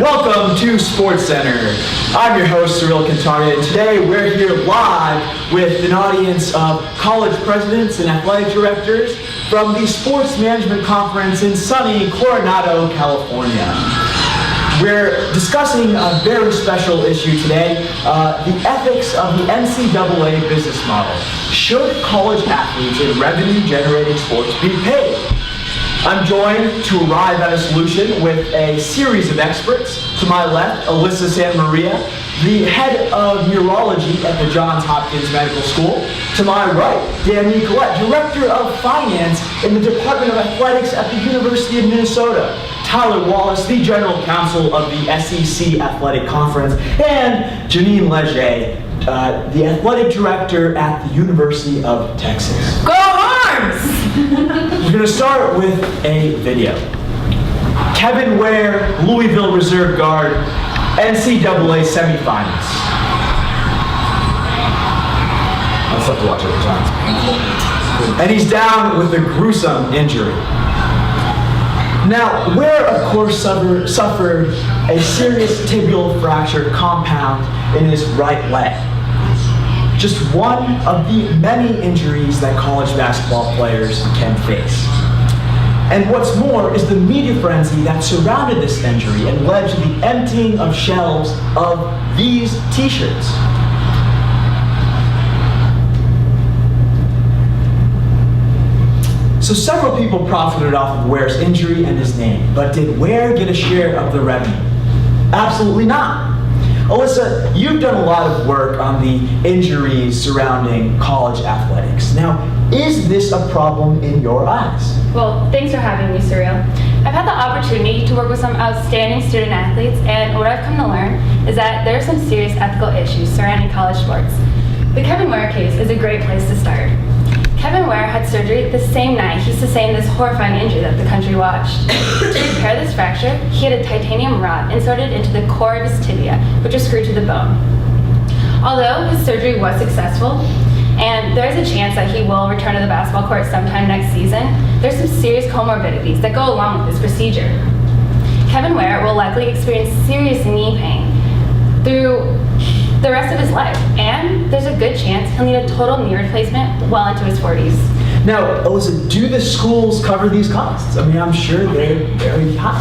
Welcome to Sports Center. I'm your host, Cyril Cantaria, and today we're here live with an audience of college presidents and athletic directors from the Sports Management Conference in sunny Coronado, California. We're discussing a very special issue today, the ethics of the NCAA business model. Should college athletes in revenue-generating sports be paid? I'm joined to arrive at a solution with a series of experts. To my left, Alyssa Santamaria, the head of neurology at the Johns Hopkins Medical School. To my right, Dan Nicolette, director of finance in the Department of Athletics at the University of Minnesota. Tyler Wallace, the general counsel of the SEC Athletic Conference. And Janine Leger, the athletic director at the University of Texas. Go Horns! We're going to start with a video. Kevin Ware, Louisville Reserve guard, NCAA semifinals. I'll have to watch it every time. And he's down with a gruesome injury. Now, Ware, of course, suffered a serious tibial fracture compound in his right leg. Just one of the many injuries that college basketball players can face. And what's more is the media frenzy that surrounded this injury and led to the emptying of shelves of these t-shirts. So several people profited off of Ware's injury and his name, but did Ware get a share of the revenue? Absolutely not. Alyssa, you've done a lot of work on the injuries surrounding college athletics. Now, is this a problem in your eyes? Well, thanks for having me, Cyril. I've had the opportunity to work with some outstanding student athletes, and what I've come to learn is that there are some serious ethical issues surrounding college sports. The Kevin Ware case is a great place to start. Kevin Ware had surgery the same night he sustained this horrifying injury that the country watched. To repair this fracture, he had a titanium rod inserted into the core of his tibia, which was screwed to the bone. Although his surgery was successful, and there is a chance that he will return to the basketball court sometime next season, there's some serious comorbidities that go along with this procedure. Kevin Ware will likely experience serious knee pain through the rest of his life, and there's a good chance he'll need a total knee replacement well into his 40s. Now, Alyssa, do the schools cover these costs? I mean, I'm sure they're very high.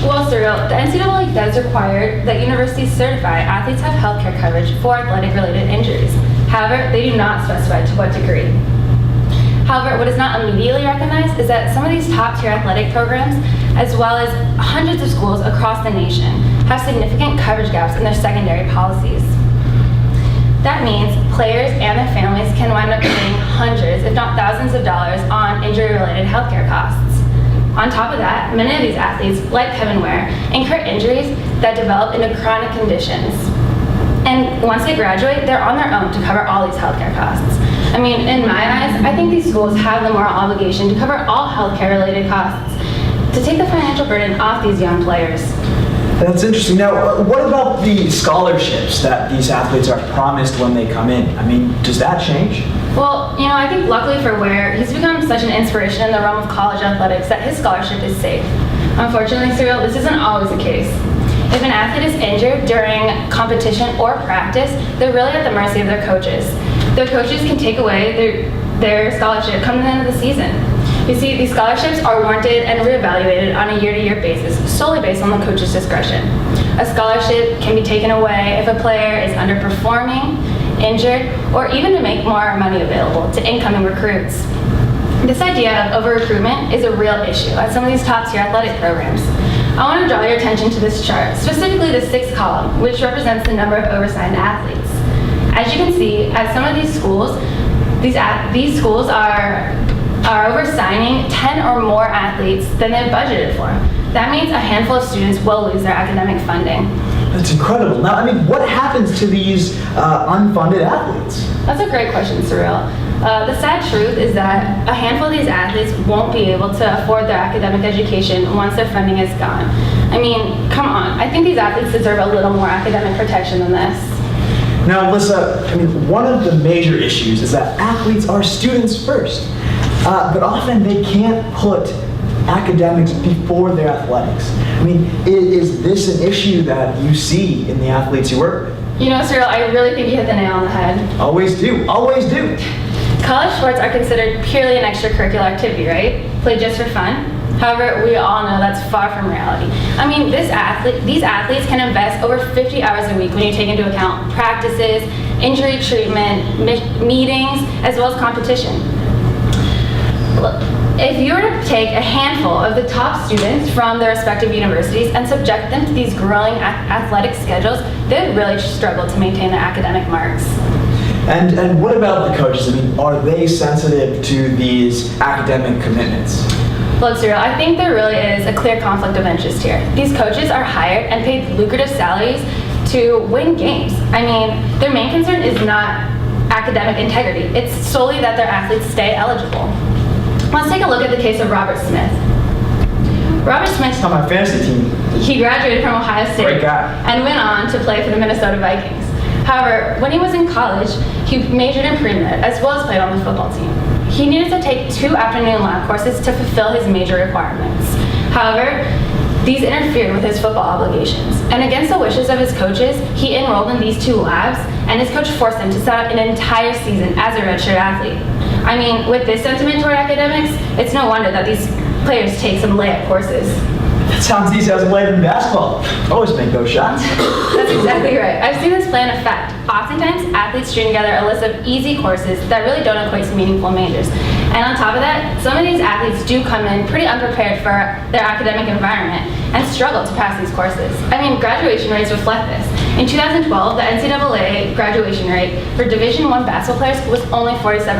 Well, Cyril, the NCAA does require that universities certify athletes have healthcare coverage for athletic-related injuries. However, they do not specify to what degree. However, what is not immediately recognized is that some of these top-tier athletic programs, as well as hundreds of schools across the nation, have significant coverage gaps in their secondary policies. That means players and their families can wind up paying hundreds, if not thousands of dollars on injury-related healthcare costs. On top of that, many of these athletes, like Kevin Ware, incur injuries that develop into chronic conditions. And once they graduate, they're on their own to cover all these healthcare costs. I mean, in my eyes, I think these schools have the moral obligation to cover all healthcare-related costs, to take the financial burden off these young players. That's interesting. Now, what about the scholarships that these athletes are promised when they come in? I mean, does that change? Well, I think luckily for Ware, he's become such an inspiration in the realm of college athletics that his scholarship is safe. Unfortunately, Cyril, this isn't always the case. If an athlete is injured during competition or practice, they're really at the mercy of their coaches. Their coaches can take away their scholarship come the end of the season. You see, these scholarships are warranted and reevaluated on a year-to-year basis, solely based on the coach's discretion. A scholarship can be taken away if a player is underperforming, injured, or even to make more money available to incoming recruits. This idea of over-recruitment is a real issue at some of these top-tier athletic programs. I want to draw your attention to this chart, specifically the sixth column, which represents the number of oversigned athletes. As you can see, at some of these schools, these schools are oversigning 10 or more athletes than they've budgeted for. That means a handful of students will lose their academic funding. That's incredible. Now, I mean, what happens to these unfunded athletes? That's a great question, Cyril. The sad truth is that a handful of these athletes won't be able to afford their academic education once their funding is gone. I mean, come on. I think these athletes deserve a little more academic protection than this. Now, Alyssa, I mean, one of the major issues is that athletes are students first, but often they can't put academics before their athletics. I mean, is this an issue that you see in the athletes you work with? You know, Cyril, I really think you hit the nail on the head. Always do, always do. College sports are considered purely an extracurricular activity, right? Played just for fun. However, we all know that's far from reality. I mean, these athletes can invest over 50 hours a week when you take into account practices, injury treatment, meetings, as well as competition. Look, if you were to take a handful of the top students from their respective universities and subject them to these grueling athletic schedules, they'd really struggle to maintain their academic marks. And what about the coaches? I mean, are they sensitive to these academic commitments? Look, Cyril, I think there really is a clear conflict of interest here. These coaches are hired and paid lucrative salaries to win games. I mean, their main concern is not academic integrity. It's solely that their athletes stay eligible. Let's take a look at the case of Robert Smith. Robert Smith, On my fantasy team. he graduated from Ohio State Great guy. and went on to play for the Minnesota Vikings. However, when he was in college, he majored in pre-med as well as played on the football team. He needed to take 2 afternoon lab courses to fulfill his major requirements. However, these interfered with his football obligations. And against the wishes of his coaches, he enrolled in these 2 labs, and his coach forced him to set out an entire season as a redshirt athlete. I mean, with this sentiment toward academics, it's no wonder that these players take some layup courses. That sounds easy as a player in basketball. Always make those shots. That's exactly right. I've seen this play in effect. Oftentimes, athletes string together a list of easy courses that really don't equate to meaningful majors. And on top of that, some of these athletes do come in pretty unprepared for their academic environment and struggle to pass these courses. I mean, graduation rates reflect this. In 2012, the NCAA graduation rate for Division I basketball players was only 47%,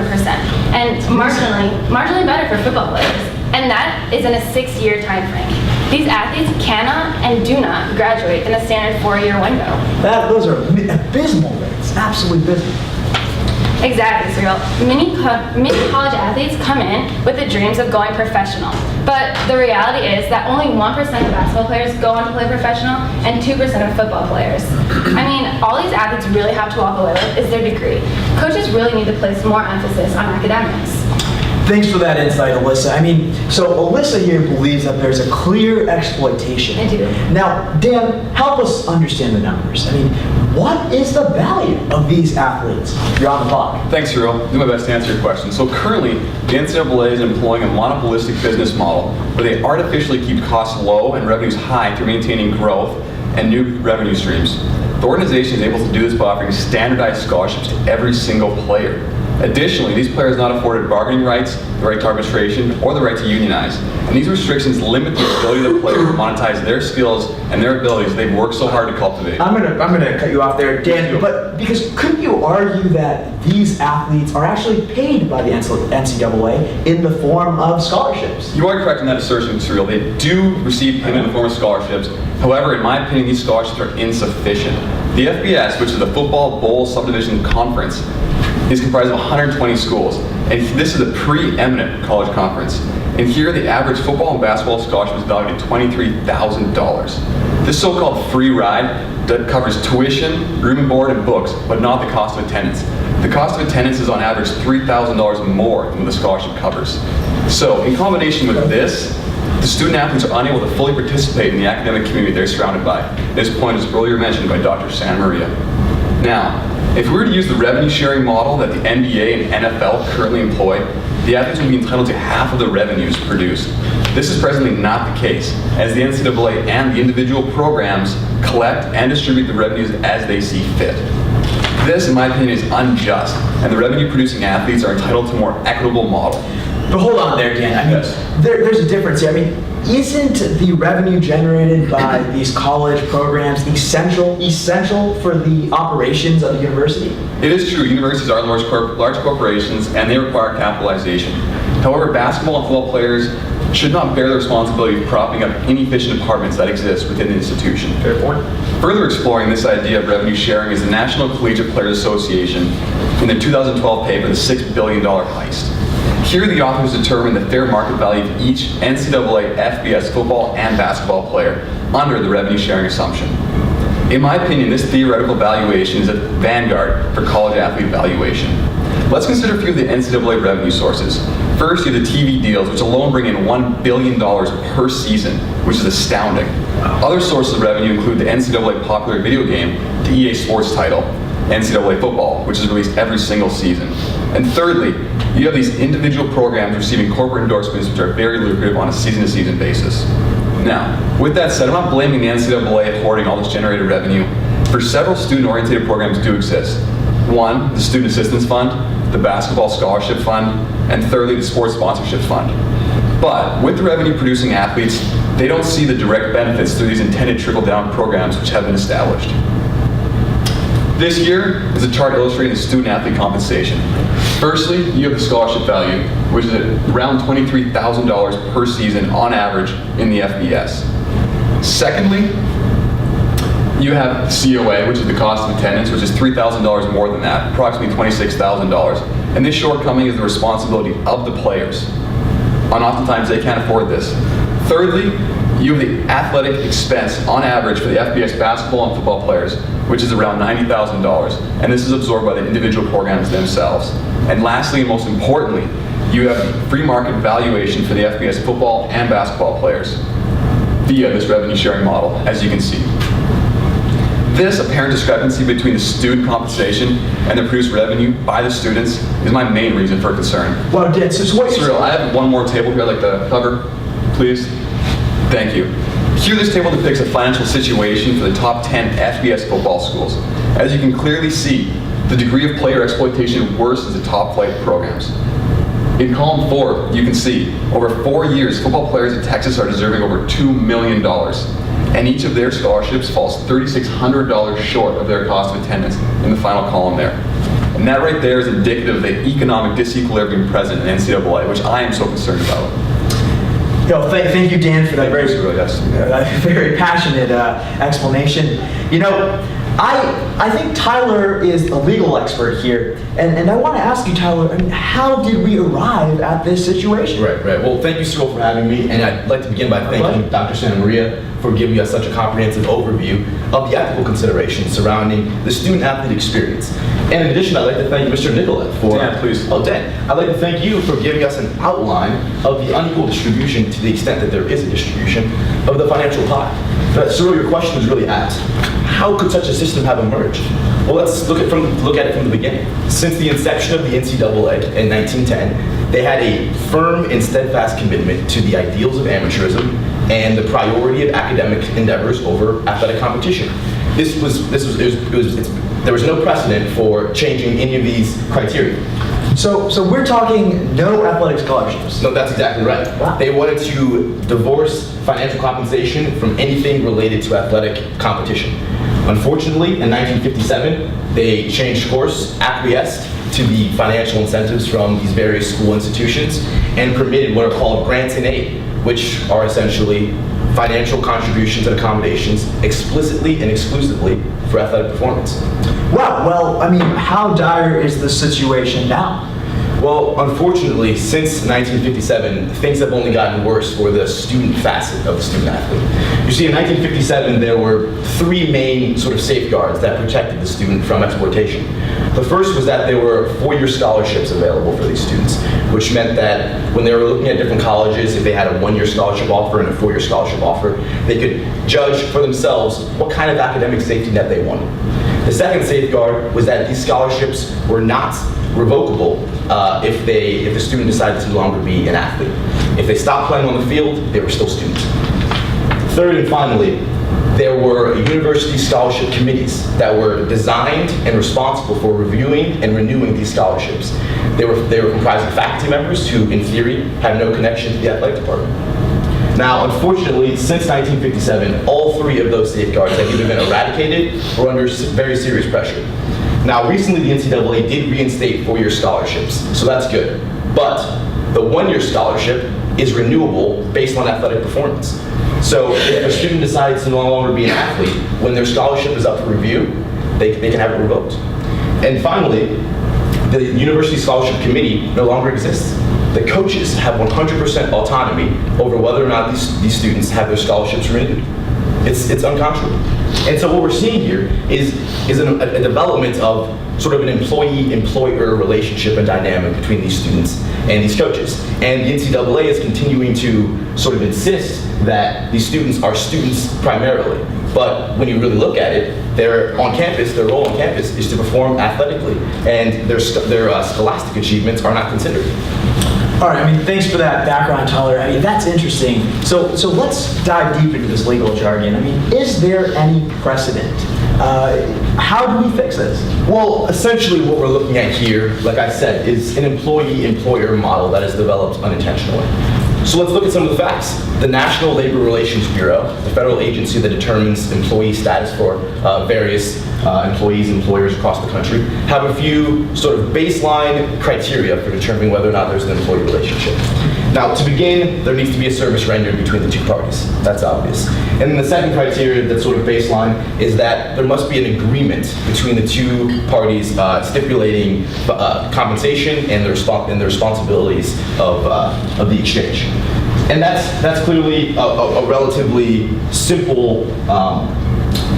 and marginally better for football players. And that is in a 6-year time frame. These athletes cannot and do not graduate in a standard 4-year window. Those are abysmal rates, absolutely abysmal. Exactly, Cyril. Many college athletes come in with the dreams of going professional. But the reality is that only 1% of basketball players go on to play professional and 2% of football players. I mean, all these athletes really have to walk away with is their degree. Coaches really need to place more emphasis on academics. Thanks for that insight, Alyssa. I mean, so Alyssa here believes that there's a clear exploitation. I do. Now, Dan, help us understand the numbers. I mean, what is the value of these athletes? You're on the clock. Thanks, Cyril. I'll do my best to answer your question. So currently, the NCAA is employing a monopolistic business model where they artificially keep costs low and revenues high through maintaining growth and new revenue streams. The organization is able to do this by offering standardized scholarships to every single player. Additionally, these players are not afforded bargaining rights, the right to arbitration, or the right to unionize. And these restrictions limit the ability of the players to monetize their skills and their abilities they've worked so hard to cultivate. I'm gonna cut you off there, Dan, but because couldn't you argue that these athletes are actually paid by the NCAA in the form of scholarships? You are correct in that assertion, Cyril. They do receive payment in the form of scholarships. However, in my opinion, these scholarships are insufficient. The FBS, which is the Football Bowl Subdivision Conference, is comprised of 120 schools, and this is a preeminent college conference. And here, the average football and basketball scholarship is valued at $23,000. This so-called free ride that covers tuition, room and board, and books, but not the cost of attendance. The cost of attendance is on average $3,000 more than the scholarship covers. So, in combination with this, the student athletes are unable to fully participate in the academic community they're surrounded by. This point was earlier mentioned by Dr. Santa Maria. Now, if we were to use the revenue sharing model that the NBA and NFL currently employ, the athletes would be entitled to half of the revenues produced. This is presently not the case, as the NCAA and the individual programs collect and distribute the revenues as they see fit. This, in my opinion, is unjust, and the revenue-producing athletes are entitled to a more equitable model. But hold on there, Dan. I mean, Yes. there's a difference here. I mean, isn't the revenue generated by these college programs essential for the operations of the university? It is true, universities are large corporations and they require capitalization. However, basketball and football players should not bear the responsibility of propping up inefficient departments that exist within the institution. Fair point. Further exploring this idea of revenue sharing is the National Collegiate Players Association in the 2012 paper, The $6 Billion Heist. Here, the authors determined the fair market value of each NCAA FBS football and basketball player under the revenue sharing assumption. In my opinion, this theoretical valuation is a vanguard for college athlete valuation. Let's consider a few of the NCAA revenue sources. First, you have the TV deals, which alone bring in $1 billion per season, which is astounding. Other sources of revenue include the NCAA popular video game, the EA Sports title, NCAA football, which is released every single season. And thirdly, you have these individual programs receiving corporate endorsements, which are very lucrative on a season-to-season basis. Now, with that said, I'm not blaming the NCAA hoarding all this generated revenue, for several student-oriented programs do exist. One, the Student Assistance Fund, the Basketball Scholarship Fund, and thirdly, the Sports Sponsorship Fund. But with the revenue-producing athletes, they don't see the direct benefits through these intended trickle-down programs which have been established. This here is a chart illustrating the student-athlete compensation. Firstly, you have the scholarship value, which is at around $23,000 per season on average in the FBS. Secondly, you have COA, which is the cost of attendance, which is $3,000 more than that, approximately $26,000. And this shortcoming is the responsibility of the players. And oftentimes they can't afford this. Thirdly, you have the athletic expense on average for the FBS basketball and football players, which is around $90,000. And this is absorbed by the individual programs themselves. And lastly, and most importantly, you have free market valuation for the FBS football and basketball players via this revenue sharing model, as you can see. This apparent discrepancy between the student compensation and the produced revenue by the students is my main reason for concern. Well, Dan, so what Cyril, I have one more table here I'd like to cover, please. Thank you. Here, this table depicts a financial situation for the top 10 FBS football schools. As you can clearly see, the degree of player exploitation worsens the top flight programs. In column 4, you can see, over 4 years, football players in Texas are deserving over $2 million. And each of their scholarships falls $3,600 short of their cost of attendance in the final column there. And that right there is indicative of the economic disequilibrium present in NCAA, which I am so concerned about. Thank you, Dan, for that Yes. very passionate explanation. You know, I think Tyler is a legal expert here, and I want to ask you, Tyler, how did we arrive at this situation? Right. Well, thank you, Cyril, for having me, and I'd like to begin by thanking Dr. Santa Maria for giving us such a comprehensive overview of the ethical considerations surrounding the student-athlete experience. And in addition, I'd like to thank Mr. Nicolette for... Dan, please. Oh, Dan. I'd like to thank you for giving us an outline of the unequal distribution, to the extent that there is a distribution, of the financial pie. Cyril, your question was really asked, how could such a system have emerged? Well, let's look at it from the beginning. Since the inception of the NCAA in 1910, they had a firm and steadfast commitment to the ideals of amateurism and the priority of academic endeavors over athletic competition. There was no precedent for changing any of these criteria. So we're talking no athletic scholarships. No, that's exactly right. Wow. They wanted to divorce financial compensation from anything related to athletic competition. Unfortunately, in 1957, they changed course, acquiesced to the financial incentives from these various school institutions, and permitted what are called grants and aid, which are essentially financial contributions and accommodations explicitly and exclusively for athletic performance. Wow, well, how dire is the situation now? Well, unfortunately, since 1957, things have only gotten worse for the student facet of the student athlete. You see, in 1957, there were 3 main sort of safeguards that protected the student from exploitation. The first was that there were 4-year scholarships available for these students, which meant that when they were looking at different colleges, if they had a 1-year scholarship offer and a 4-year scholarship offer, they could judge for themselves what kind of academic safety net they wanted. The second safeguard was that these scholarships were not revocable if the student decided to no longer be an athlete. If they stopped playing on the field, they were still students. Third and finally, there were university scholarship committees that were designed and responsible for reviewing and renewing these scholarships. They were comprised of faculty members who, in theory, had no connection to the athletic department. Now, unfortunately, since 1957, all 3 of those safeguards have either been eradicated or under very serious pressure. Now, recently the NCAA did reinstate 4-year scholarships, so that's good. But the 1-year scholarship is renewable based on athletic performance. So if a student decides to no longer be an athlete, when their scholarship is up for review, they can have it revoked. And finally, the University Scholarship Committee no longer exists. The coaches have 100% autonomy over whether or not these students have their scholarships renewed. It's unconscionable. And so what we're seeing here is a development of sort of an employee-employer relationship and dynamic between these students and these coaches. And the NCAA is continuing to sort of insist that these students are students primarily. But when you really look at it, they're on campus, their role on campus is to perform athletically, and their scholastic achievements are not considered. All right, I mean, thanks for that background, Tyler. I mean, that's interesting. So let's dive deep into this legal jargon. I mean, is there any precedent? How do we fix this? Well, essentially what we're looking at here, like I said, is an employee-employer model that is developed unintentionally. So let's look at some of the facts. The National Labor Relations Bureau, the federal agency that determines employee status for various employees and employers across the country, have a few sort of baseline criteria for determining whether or not there's an employee relationship. Now, to begin, there needs to be a service rendered between the two parties. That's obvious. And then the second criteria that's sort of baseline is that there must be an agreement between the two parties stipulating compensation and the responsibilities of the exchange. And that's clearly a relatively simple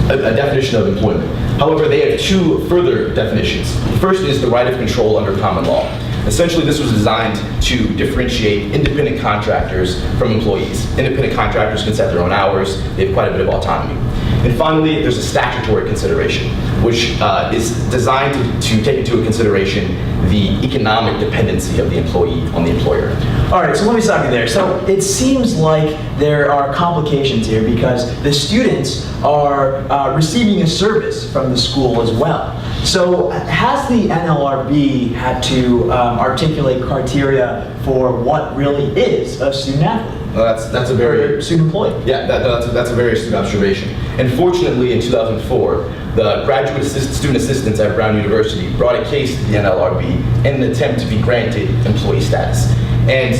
a definition of employment. However, they have two further definitions. The first is the right of control under common law. Essentially, this was designed to differentiate independent contractors from employees. Independent contractors can set their own hours. They have quite a bit of autonomy. And finally, there's a statutory consideration, which is designed to take into consideration the economic dependency of the employee on the employer. All right, so let me stop you there. So it seems like there are complications here because the students are receiving a service from the school as well. So has the NLRB had to articulate criteria for what really is a student athlete? Well, that's a very student employee. Yeah, that's a very astute observation. And fortunately, in 2004, the graduate student assistants at Brown University brought a case to the NLRB in an attempt to be granted employee status. And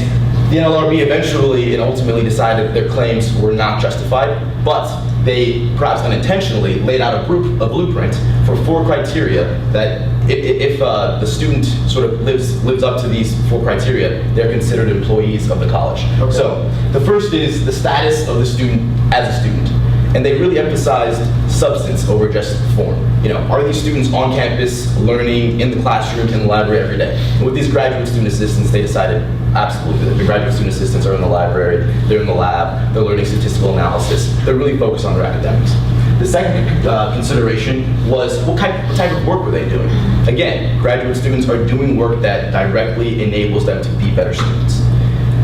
the NLRB eventually and ultimately decided their claims were not justified, but they perhaps unintentionally laid out a blueprint for 4 criteria that if the student sort of lives up to these 4 criteria, they're considered employees of the college. Okay. So the first is the status of the student as a student. And they really emphasized substance over just form. You know, are these students on campus learning in the classroom, in the library every day? And with these graduate student assistants, they decided absolutely that the graduate student assistants are in the library, they're in the lab, they're learning statistical analysis, they're really focused on their academics. The second consideration was what type of work were they doing? Again, graduate students are doing work that directly enables them to be better students.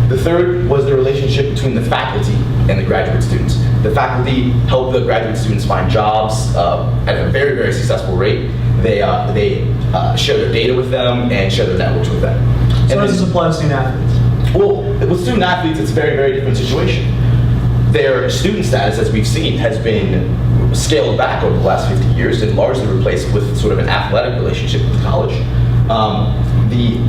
The third was the relationship between the faculty and the graduate students. The faculty help the graduate students find jobs at a very, very successful rate. They share their data with them and share their networks with them. So how does this apply to student athletes? Well, with student athletes, it's a very, very different situation. Their student status, as we've seen, has been scaled back over the last 50 years and largely replaced with sort of an athletic relationship with college. The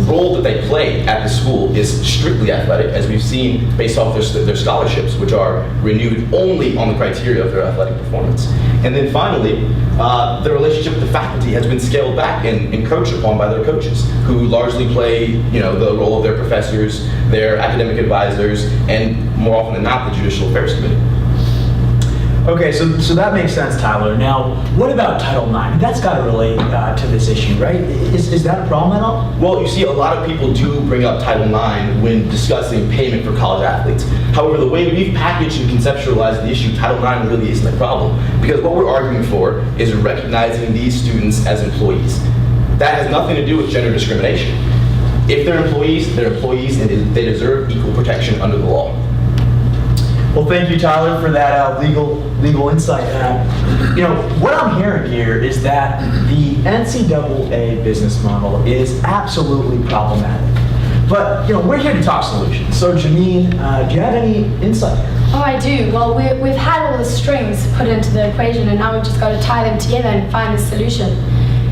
role that they play at the school is strictly athletic, as we've seen based off their scholarships, which are renewed only on the criteria of their athletic performance. And then finally, the relationship with the faculty has been scaled back and encroached upon by their coaches, who largely play, you know, the role of their professors, their academic advisors, and more often than not, the Judicial Affairs Committee. Okay, so that makes sense, Tyler. Now, what about Title IX? That's got to relate to this issue, right? Is that a problem at all? Well, you see, a lot of people do bring up Title IX when discussing payment for college athletes. However, the way we've packaged and conceptualized the issue, Title IX really isn't a problem, because what we're arguing for is recognizing these students as employees. That has nothing to do with gender discrimination. If they're employees, and they deserve equal protection under the law. Well, thank you, Tyler, for that legal insight. You know, what I'm hearing here is that the NCAA business model is absolutely problematic. But, you know, we're here to talk solutions. So, Janine, do you have any insight here? Oh, I do. Well, we've had all the strings put into the equation, and now we've just got to tie them together and find a solution.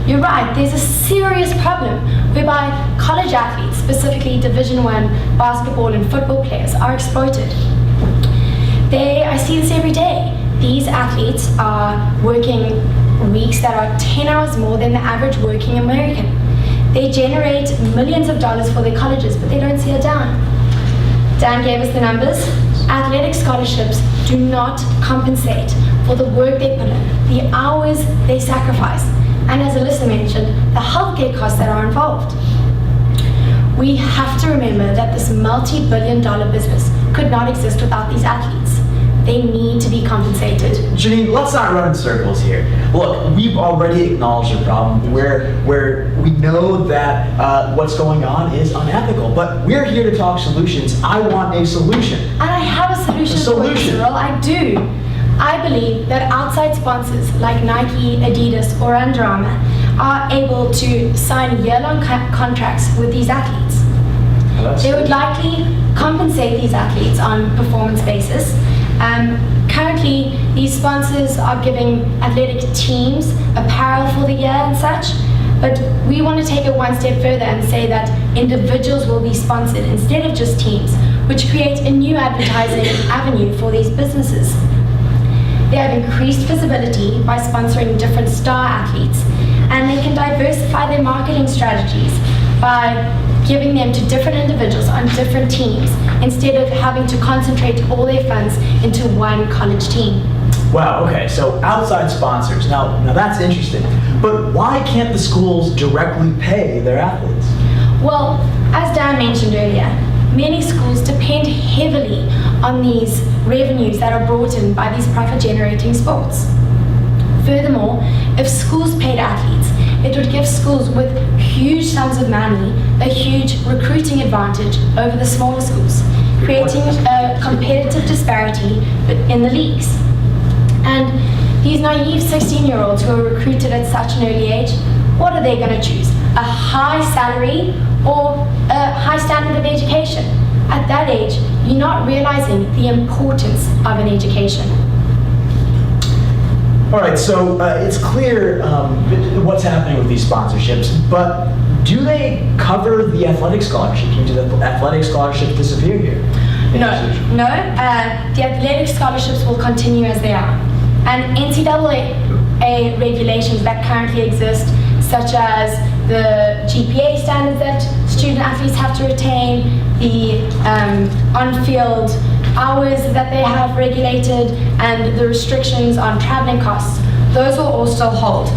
You're right, there's a serious problem whereby college athletes, specifically Division I basketball and football players, are exploited. I see this every day. These athletes are working weeks that are 10 hours more than the average working American. They generate millions of dollars for their colleges, but they don't see a dime. Dan gave us the numbers. Athletic scholarships do not compensate for the work they put in, the hours they sacrifice. and as Alyssa mentioned, the healthcare costs that are involved. We have to remember that this multi-billion-dollar business could not exist without these athletes. They need to be compensated. Janine, let's not run in circles here. Look, we've already acknowledged the problem where we know that what's going on is unethical, but we're here to talk solutions. I want a solution. And I have a solution for you, Cyril. I do. I believe that outside sponsors like Nike, Adidas, or Under Armour are able to sign year-long contracts with these athletes. They would likely compensate these athletes on performance basis. Currently, these sponsors are giving athletic teams apparel for the year and such, but we want to take it one step further and say that individuals will be sponsored instead of just teams, which creates a new advertising avenue for these businesses. They have increased visibility by sponsoring different star athletes, and they can diversify their marketing strategies by giving them to different individuals on different teams instead of having to concentrate all their funds into one college team. Wow, okay, so outside sponsors. Now that's interesting. But why can't the schools directly pay their athletes? Well, as Dan mentioned earlier, many schools depend heavily on these revenues that are brought in by these profit-generating sports. Furthermore, if schools paid athletes, it would give schools with huge sums of money a huge recruiting advantage over the smaller schools, creating a competitive disparity in the leagues. And these naive 16-year-olds who are recruited at such an early age, what are they going to choose? A high salary or a high standard of education? At that age, you're not realizing the importance of an education. All right, so it's clear what's happening with these sponsorships, but do they cover the athletic scholarships? Do the athletic scholarships disappear here? No. The athletic scholarships will continue as they are. And NCAA regulations that currently exist, such as the GPA standards that student athletes have to retain, the on-field hours that they have regulated, and the restrictions on traveling costs, those will all still hold.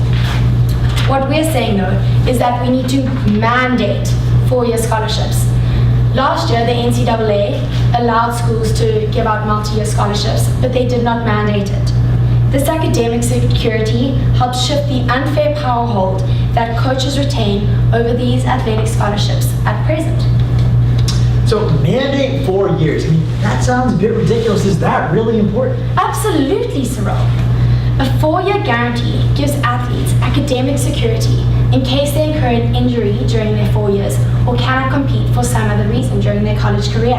What we're saying though is that we need to mandate 4-year scholarships. Last year, the NCAA allowed schools to give out multi-year scholarships, but they did not mandate it. This academic security helps shift the unfair power hold that coaches retain over these athletic scholarships at present. So mandate 4 years, I mean, that sounds a bit ridiculous. Is that really important? Absolutely, Cyril. A 4-year guarantee gives athletes academic security in case they incur an injury during their 4 years or cannot compete for some other reason during their college career.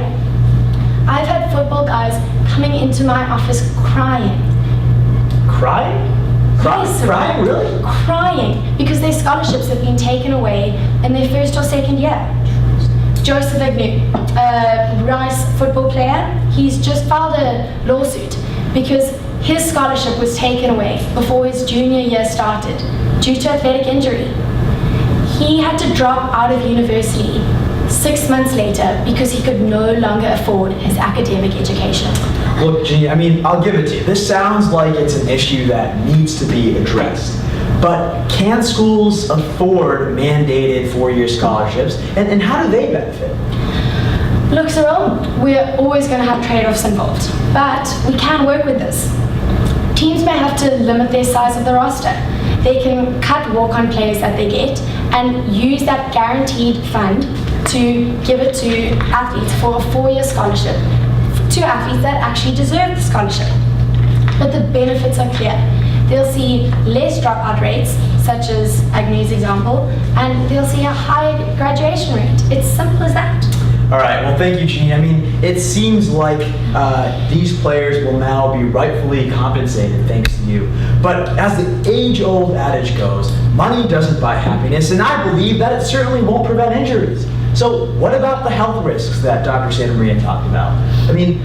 I've had football guys coming into my office crying. Crying? Yes, Crying, really? Crying because their scholarships have been taken away in their first or second year. Joseph Agnew, a Rice football player, he's just filed a lawsuit because his scholarship was taken away before his junior year started due to athletic injury. He had to drop out of university 6 months later because he could no longer afford his academic education. Look, G, I mean, I'll give it to you. This sounds like it's an issue that needs to be addressed. But can schools afford mandated 4-year scholarships? And how do they benefit? Look, Cyril, we're always going to have trade-offs involved, but we can work with this. Teams may have to limit their size of the roster. They can cut walk-on players that they get and use that guaranteed fund to give it to athletes for a 4-year scholarship to athletes that actually deserve the scholarship. But the benefits are clear. They'll see less dropout rates, such as Agnew's example, and they'll see a higher graduation rate. It's simple as that. All right, well, thank you, Jeannie. I mean, it seems like these players will now be rightfully compensated thanks to you. But as the age-old adage goes, money doesn't buy happiness, and I believe that it certainly won't prevent injuries. So what about the health risks that Dr. Santa Maria talked about? I mean,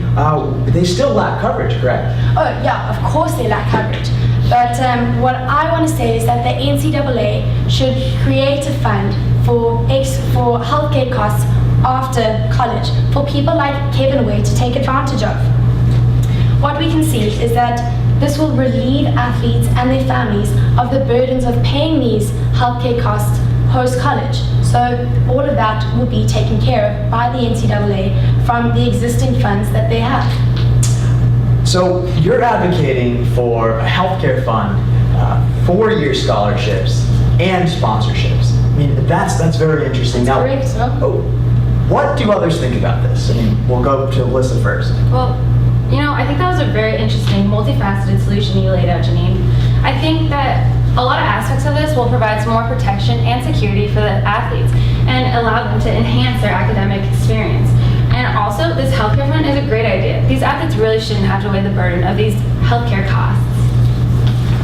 they still lack coverage, correct? Oh, yeah, of course they lack coverage. But what I want to say is that the NCAA should create a fund for healthcare costs after college for people like Kevin Ware to take advantage of. What we can see is that This will relieve athletes and their families of the burdens of paying these healthcare costs post-college. So all of that will be taken care of by the NCAA from the existing funds that they have. So you're advocating for a healthcare fund, 4-year scholarships, and sponsorships. I mean, that's very interesting. That's Now, correct, no? what do others think about this? I mean, we'll go to Alyssa first. Well, I think that was a very interesting, multifaceted solution you laid out, Janine. I think that a lot of aspects of this will provide some more protection and security for the athletes and allow them to enhance their academic experience. And also, this healthcare fund is a great idea. These athletes really shouldn't have to weigh the burden of these healthcare costs.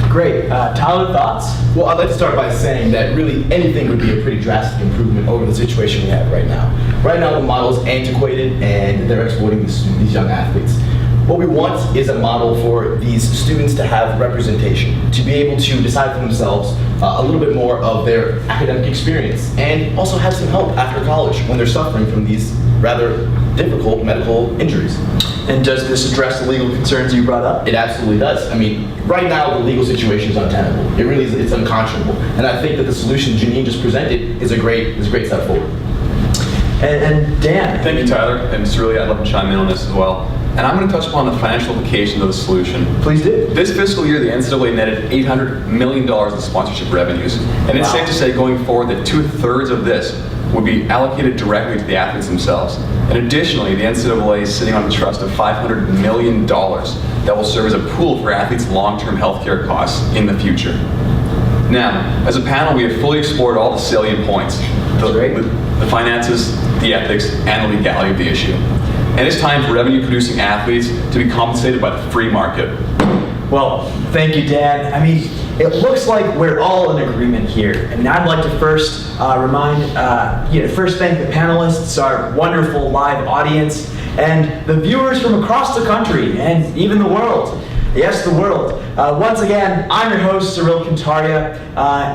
Great. Tyler, thoughts? Well, I'd like to start by saying that really anything would be a pretty drastic improvement over the situation we have right now. Right now, the model is antiquated and they're exploiting these young athletes. What we want is a model for these students to have representation, to be able to decide for themselves a little bit more of their academic experience, and also have some help after college when they're suffering from these rather difficult medical injuries. And does this address the legal concerns you brought up? It absolutely does. I mean, right now the legal situation is untenable. It really is, it's unconscionable. And I think that the solution Janine just presented is a great step forward. And Dan? Thank you, Tyler. And Cerelia, I'd love to chime in on this as well. And I'm going to touch upon the financial implications of the solution. Please do. This fiscal year, the NCAA netted $800 million in sponsorship revenues. And it's safe to say going forward that 2/3 of this would be allocated directly to the athletes themselves. And additionally, the NCAA is sitting on a trust of $500 million that will serve as a pool for athletes' long-term healthcare costs in the future. Now, as a panel, we have fully explored all the salient points, the finances, the ethics, and the legality of the issue. And it's time for revenue-producing athletes to be compensated by the free market. Well, thank you, Dan. I mean, it looks like we're all in agreement here. I mean, I'd like to first first thank the panelists, our wonderful live audience, and the viewers from across the country and even the world. Yes, the world. Once again, I'm your host, Cyril Cantaria,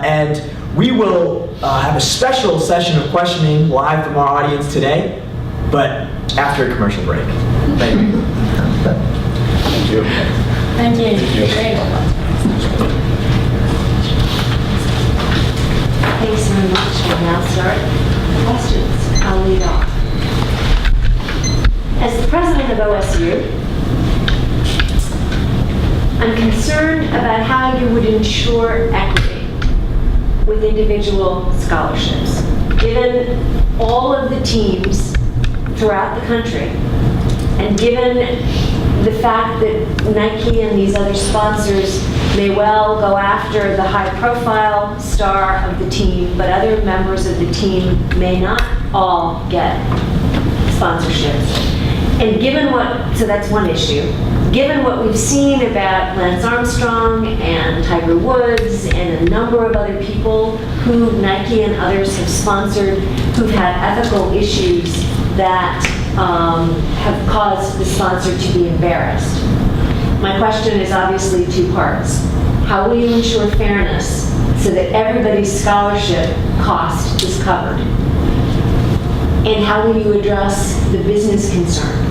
and we will have a special session of questioning live from our audience today, but after a commercial break. Thank you. Thank you. Thank you. Great. Thanks very much. We'll now start questions. I'll lead off. As the president of OSU, I'm concerned about how you would ensure equity with individual scholarships. Given all of the teams throughout the country, and given the fact that Nike and these other sponsors may well go after the high-profile star of the team, but other members of the team may not all get sponsorships. And given so that's one issue. Given what we've seen about Lance Armstrong and Tiger Woods and a number of other people who Nike and others have sponsored who've had ethical issues that have caused the sponsor to be embarrassed. My question is obviously two parts. How will you ensure fairness so that everybody's scholarship cost is covered? And how will you address the business concern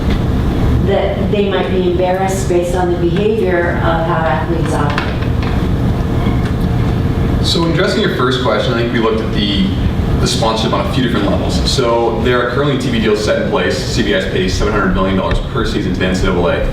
that they might be embarrassed based on the behavior of how athletes operate? So in addressing your first question, I think we looked at the sponsorship on a few different levels. So there are currently TV deals set in place. CBS pays $700 million per season to the NCAA.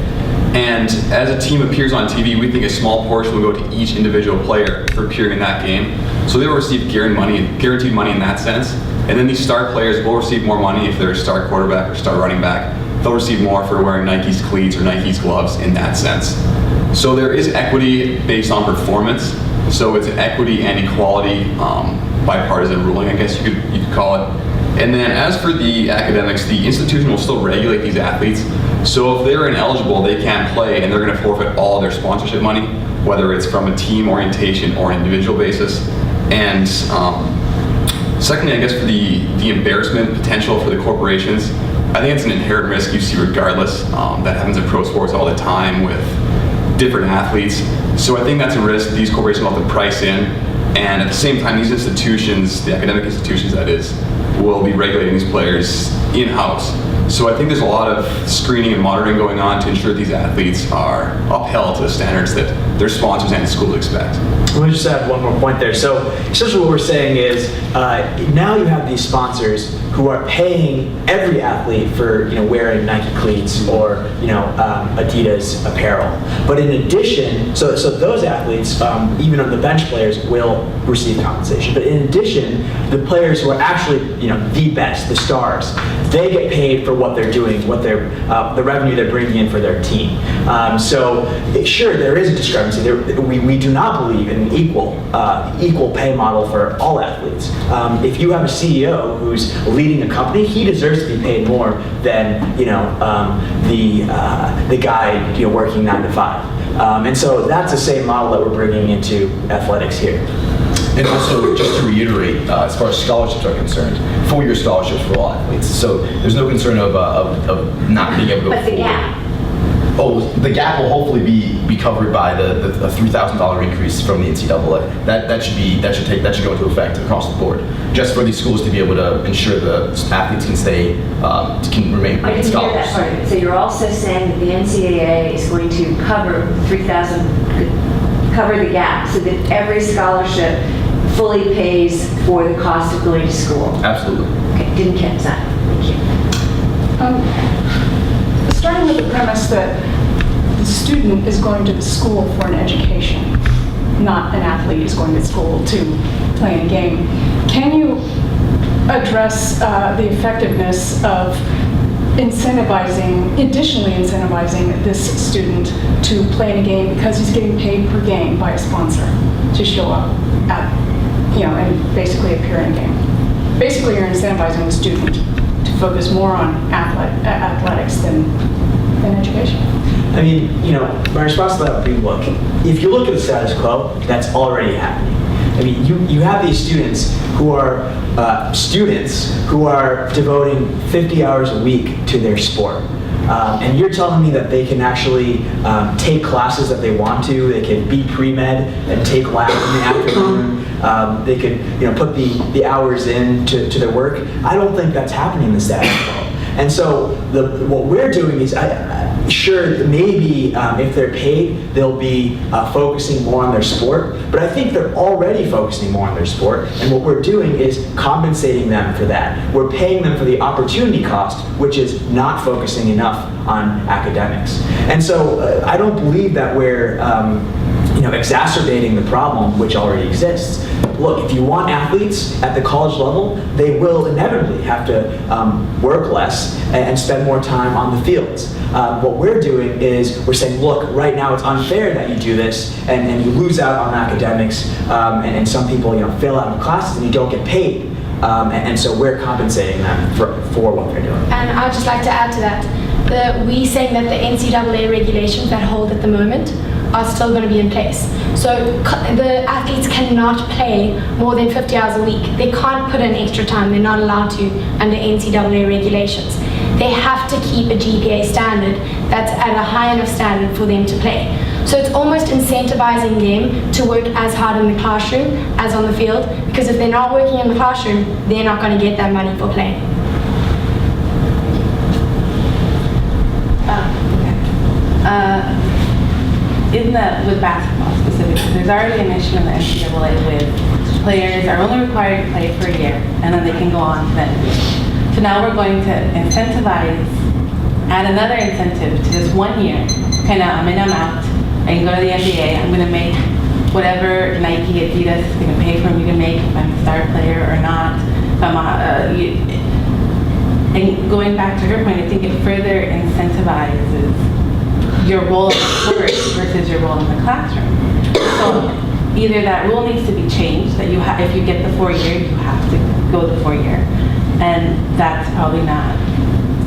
And as a team appears on TV, we think a small portion will go to each individual player for appearing in that game. So they will receive guaranteed money in that sense. And then these star players will receive more money if they're a star quarterback or star running back. They'll receive more for wearing Nike's cleats or Nike's gloves in that sense. So there is equity based on performance. So it's equity and equality, bipartisan ruling, I guess you could call it. And then as for the academics, the institution will still regulate these athletes. So if they're ineligible, they can't play and they're going to forfeit all their sponsorship money, whether it's from a team orientation or an individual basis. And secondly, I guess for the embarrassment potential for the corporations, I think it's an inherent risk you see regardless. That happens in pro sports all the time with different athletes. So I think that's a risk these corporations will have to price in. And at the same time, these institutions, the academic institutions that is, will be regulating these players in-house. So I think there's a lot of screening and monitoring going on to ensure these athletes are upheld to the standards that their sponsors and the school expect. Let me just add one more point there. So essentially what we're saying is now you have these sponsors who are paying every athlete for wearing Nike cleats or Adidas apparel. But in addition, so those athletes, even on the bench players, will receive compensation. But in addition, the players who are actually the best, the stars, they get paid for what they're doing, what they're the revenue they're bringing in for their team. So sure, there is a discrepancy. We do not believe in an equal pay model for all athletes. If you have a CEO who's leading a company, he deserves to be paid more than the guy working 9 to 5. And so that's the same model that we're bringing into athletics here. And also, just to reiterate, as far as scholarships are concerned, 4-year scholarships for all athletes. So there's no concern of not being able to go But the forward. gap. Oh, the gap will hopefully be covered by the $3,000 increase from the NCAA. That should go into effect across the board, just for these schools to be able to ensure the athletes can remain I didn't hear that scholars. part of it. So you're also saying that the NCAA is going to cover cover the gap so that every scholarship fully pays for the cost of going to school. Absolutely. Okay, didn't catch that. Thank you. Starting with the premise that the student is going to the school for an education, not an athlete is going to school to play a game, can you address the effectiveness of additionally incentivizing this student to play in a game because he's getting paid per game by a sponsor to show up at, and basically appear in a game? Basically, you're incentivizing the student to focus more on athletics than education. I mean, my response to that would be, look, if you look at the status quo, that's already happening. I mean, you have these students who are devoting 50 hours a week to their sport. And you're telling me that they can actually take classes that they want to. They can be pre-med and take lab in the afternoon. They can put the hours in to their work. I don't think that's happening in the status quo. And so what we're doing is, sure, maybe if they're paid, they'll be focusing more on their sport, but I think they're already focusing more on their sport, and what we're doing is compensating them for that. We're paying them for the opportunity cost, which is not focusing enough on academics. And so I don't believe that we're exacerbating the problem which already exists. Look, if you want athletes at the college level, they will inevitably have to work less and spend more time on the fields. What we're doing is we're saying, look, right now it's unfair that you do this and you lose out on academics, and some people fail out of classes and you don't get paid. And so we're compensating them for what they're doing. And I'd just like to add to that, we saying that the NCAA regulations that hold at the moment are still going to be in place. So the athletes cannot play more than 50 hours a week. They can't put in extra time. They're not allowed to under NCAA regulations. They have to keep a GPA standard that's at a high enough standard for them to play. So it's almost incentivizing them to work as hard in the classroom as on the field, because if they're not working in the classroom, they're not going to get that money for playing. With basketball specifically, there's already an issue in the NCAA with players are only required to play for a year and then they can go on to the NBA. So now we're going to add another incentive to this 1 year. Okay, now I'm in, I'm out. I can go to the NBA. I'm going to make whatever Nike, Adidas is going to pay for me to make if I'm a star player or not. And going back to her point, I think it further incentivizes your role in the court versus your role in the classroom. So either that rule needs to be changed, that if you get the 4 year, you have to go the 4 year. And that's probably not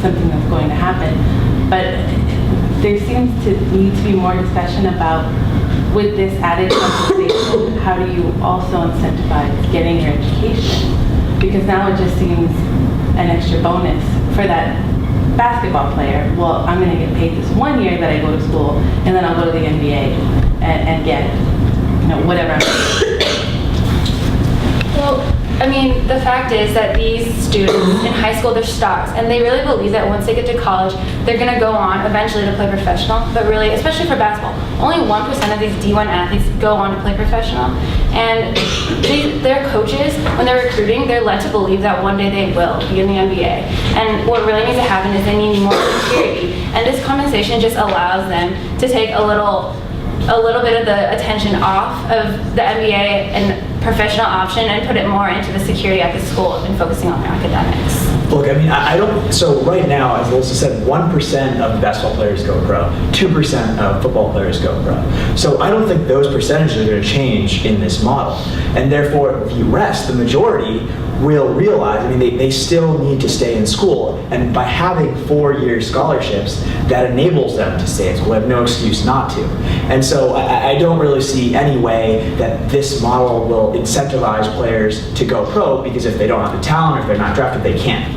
something that's going to happen. But there seems to need to be more discussion about, with this added compensation, how do you also incentivize getting your education? Because now it just seems an extra bonus for that basketball player. Well, I'm going to get paid this 1 year that I go to school, and then I'll go to the NBA and get, whatever. Well, I mean, the fact is that these students in high school, they're stars, and they really believe that once they get to college, they're going to go on eventually to play professional. But really, especially for basketball, only 1% of these D1 athletes go on to play professional. And their coaches, when they're recruiting, they're led to believe that one day they will be in the NBA. And what really needs to happen is they need more security. And this compensation just allows them to take a little bit of the attention off of the NBA and professional option and put it more into the security at the school and focusing on their academics. Look, I mean, I don't, so right now, as Alyssa said, 1% of basketball players go pro, 2% of football players go pro. So I don't think those percentages are going to change in this model. And therefore, the rest, the majority, will realize, I mean, they still need to stay in school. And by having 4-year scholarships, that enables them to stay in school. They have no excuse not to. And so I don't really see any way that this model will incentivize players to go pro, because if they don't have the talent, or if they're not drafted, they can't.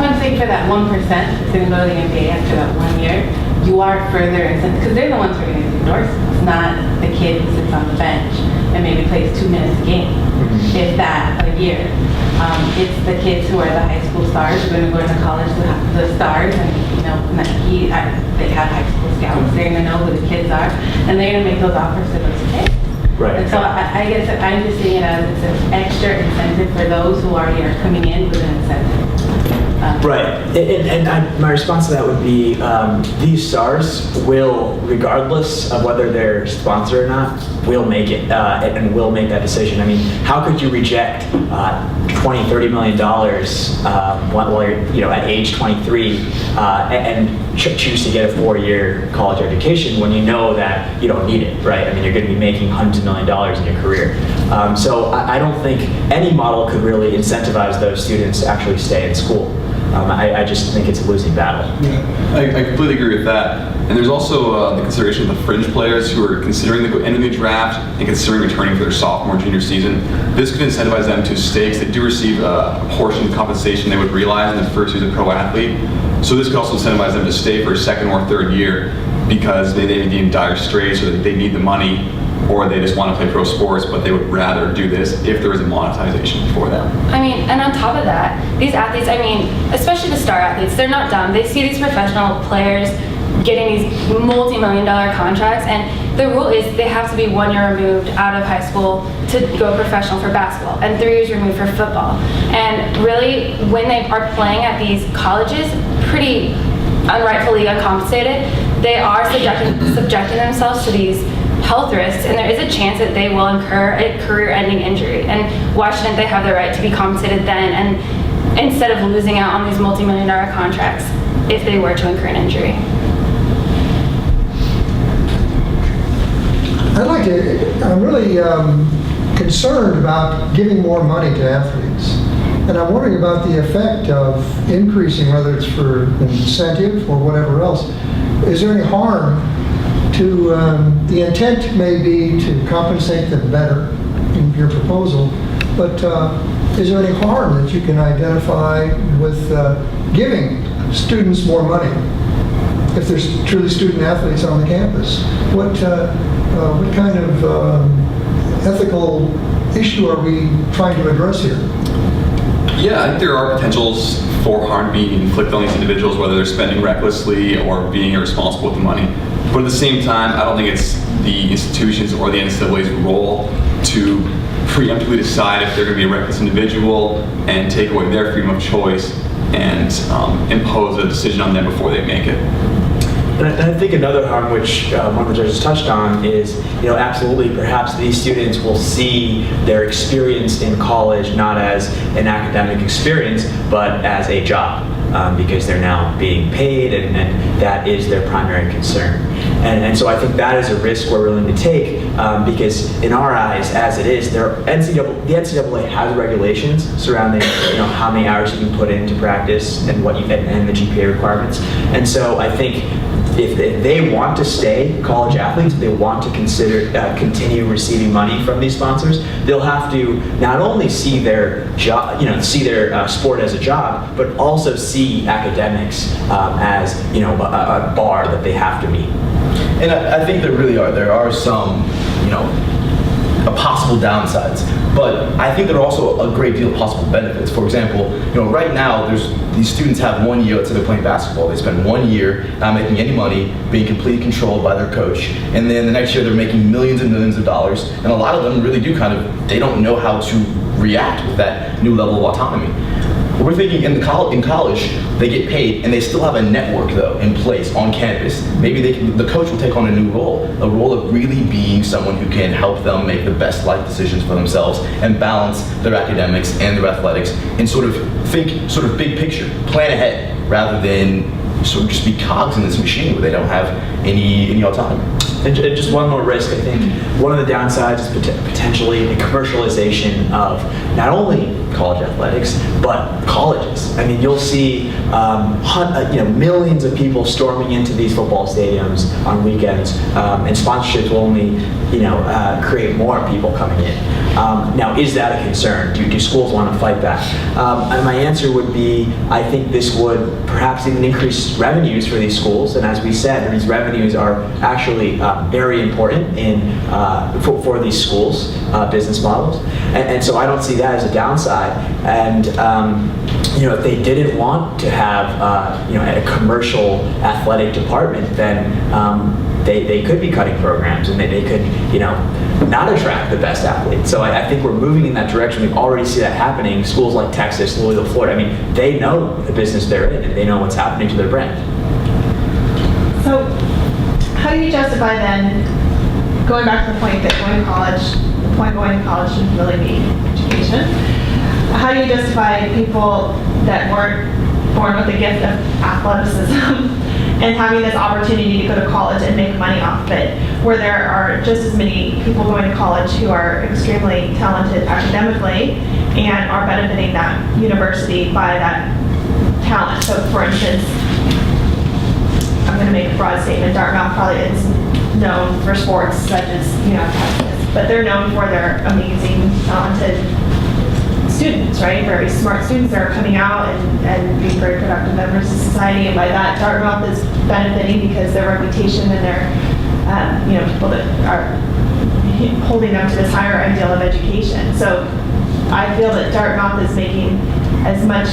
I'm saying for that 1% that's going to go to the NBA after that 1 year, you are further incentive, because they're the ones who are going to endorse. It's not the kid who sits on the bench and maybe plays 2 minutes a game, if that, a year. It's the kids who are the high school stars who are going to go into college, the stars, and they have high school scouts. They're going to know who the kids are, and they're going to make those offers to those kids. Right. And so I guess I'm just seeing it as it's an extra incentive for those who already are coming in with an incentive. Right, and my response to that would be these stars will, regardless of whether they're sponsored or not, will make it and will make that decision. I mean, how could you reject $20-30 million while you're at age 23 and choose to get a 4-year college education when you know that you don't need it, right? I mean, you're going to be making hundreds of $millions in your career. So I don't think any model could really incentivize those students to actually stay in school. I just think it's a losing battle. Yeah, I completely agree with that. And there's also the consideration of the fringe players who are considering the end of the draft and considering returning for their sophomore, junior season. This could incentivize them to stay, because they do receive a portion of compensation they would realize in the first year as a pro athlete. So this could also incentivize them to stay for a second or third year because they may be in dire straits, or they need the money, or they just want to play pro sports, but they would rather do this if there is a monetization for them. I mean, and on top of that, these athletes, I mean, especially the star athletes, they're not dumb. They see these professional players getting these multi-million-dollar contracts, and the rule is they have to be 1 year removed out of high school to go professional for basketball, and 3 years removed for football. And really, when they are playing at these colleges, pretty unrightfully uncompensated, they are subjecting themselves to these health risks, and there is a chance that they will incur a career-ending injury. And why shouldn't they have the right to be compensated then, and instead of losing out on these multi-million-dollar contracts if they were to incur an injury? I'm really concerned about giving more money to athletes. And I'm wondering about the effect of increasing, whether it's for an incentive or whatever else. Is there any harm to, the intent may be to compensate them better in your proposal, but is there any harm that you can identify with giving students more money if there's truly student athletes on the campus? What kind of ethical issue are we trying to address here? Yeah, I think there are potentials for harm being inflicted on these individuals, whether they're spending recklessly or being irresponsible with the money. But at the same time, I don't think it's the institutions or the NCAA's role to preemptively decide if they're going to be a reckless individual and take away their freedom of choice and impose a decision on them before they make it. And I think another harm, which one of the judges touched on, is, absolutely, perhaps these students will see their experience in college not as an academic experience, but as a job, because they're now being paid, and that is their primary concern. And so I think that is a risk we're willing to take, because in our eyes, as it is, the NCAA has regulations surrounding how many hours you can put into practice and and the GPA requirements. And so I think if they want to stay college athletes, if they want to continue receiving money from these sponsors, they'll have to not only see their job, see their sport as a job, but also see academics as a bar that they have to meet. And I think there are some, possible downsides. But I think there are also a great deal of possible benefits. For example, right now these students have 1 year, let's say they're playing basketball. They spend 1 year not making any money, being completely controlled by their coach, and then the next year they're making millions and millions of dollars. And a lot of them really do they don't know how to react with that new level of autonomy. We're thinking in college, they get paid and they still have a network though in place on campus. Maybe the coach will take on a new role, a role of really being someone who can help them make the best life decisions for themselves and balance their academics and their athletics and think big picture, plan ahead, rather than just be cogs in this machine where they don't have any autonomy. And just one more risk, I think. One of the downsides is potentially the commercialization of not only college athletics, but colleges. I mean, you'll see millions of people storming into these football stadiums on weekends, and sponsorships will only create more people coming in. Now, is that a concern? Do schools want to fight that? And my answer would be, I think this would perhaps even increase revenues for these schools. And as we said, these revenues are actually very important for these schools' business models. And so I don't see that as a downside. And if they didn't want to have a commercial athletic department, then they could be cutting programs and they could not attract the best athletes. So I think we're moving in that direction. We already see that happening. Schools like Texas, Louisville, Florida, I mean, they know the business they're in and they know what's happening to their brand. So how do you justify then, going back to the point that going to college shouldn't really be education, how do you justify people that weren't born with the gift of athleticism and having this opportunity to go to college and make money off of it, where there are just as many people going to college who are extremely talented academically and are benefiting that university by that talent? So for instance, I'm going to make a broad statement, Dartmouth probably is known for sports such as Texas, but they're known for their amazing, talented students, right? Very smart students that are coming out and being very productive members of society, and by that, Dartmouth is benefiting because their reputation and their, people that are holding them to this higher ideal of education. So I feel that Dartmouth is making as much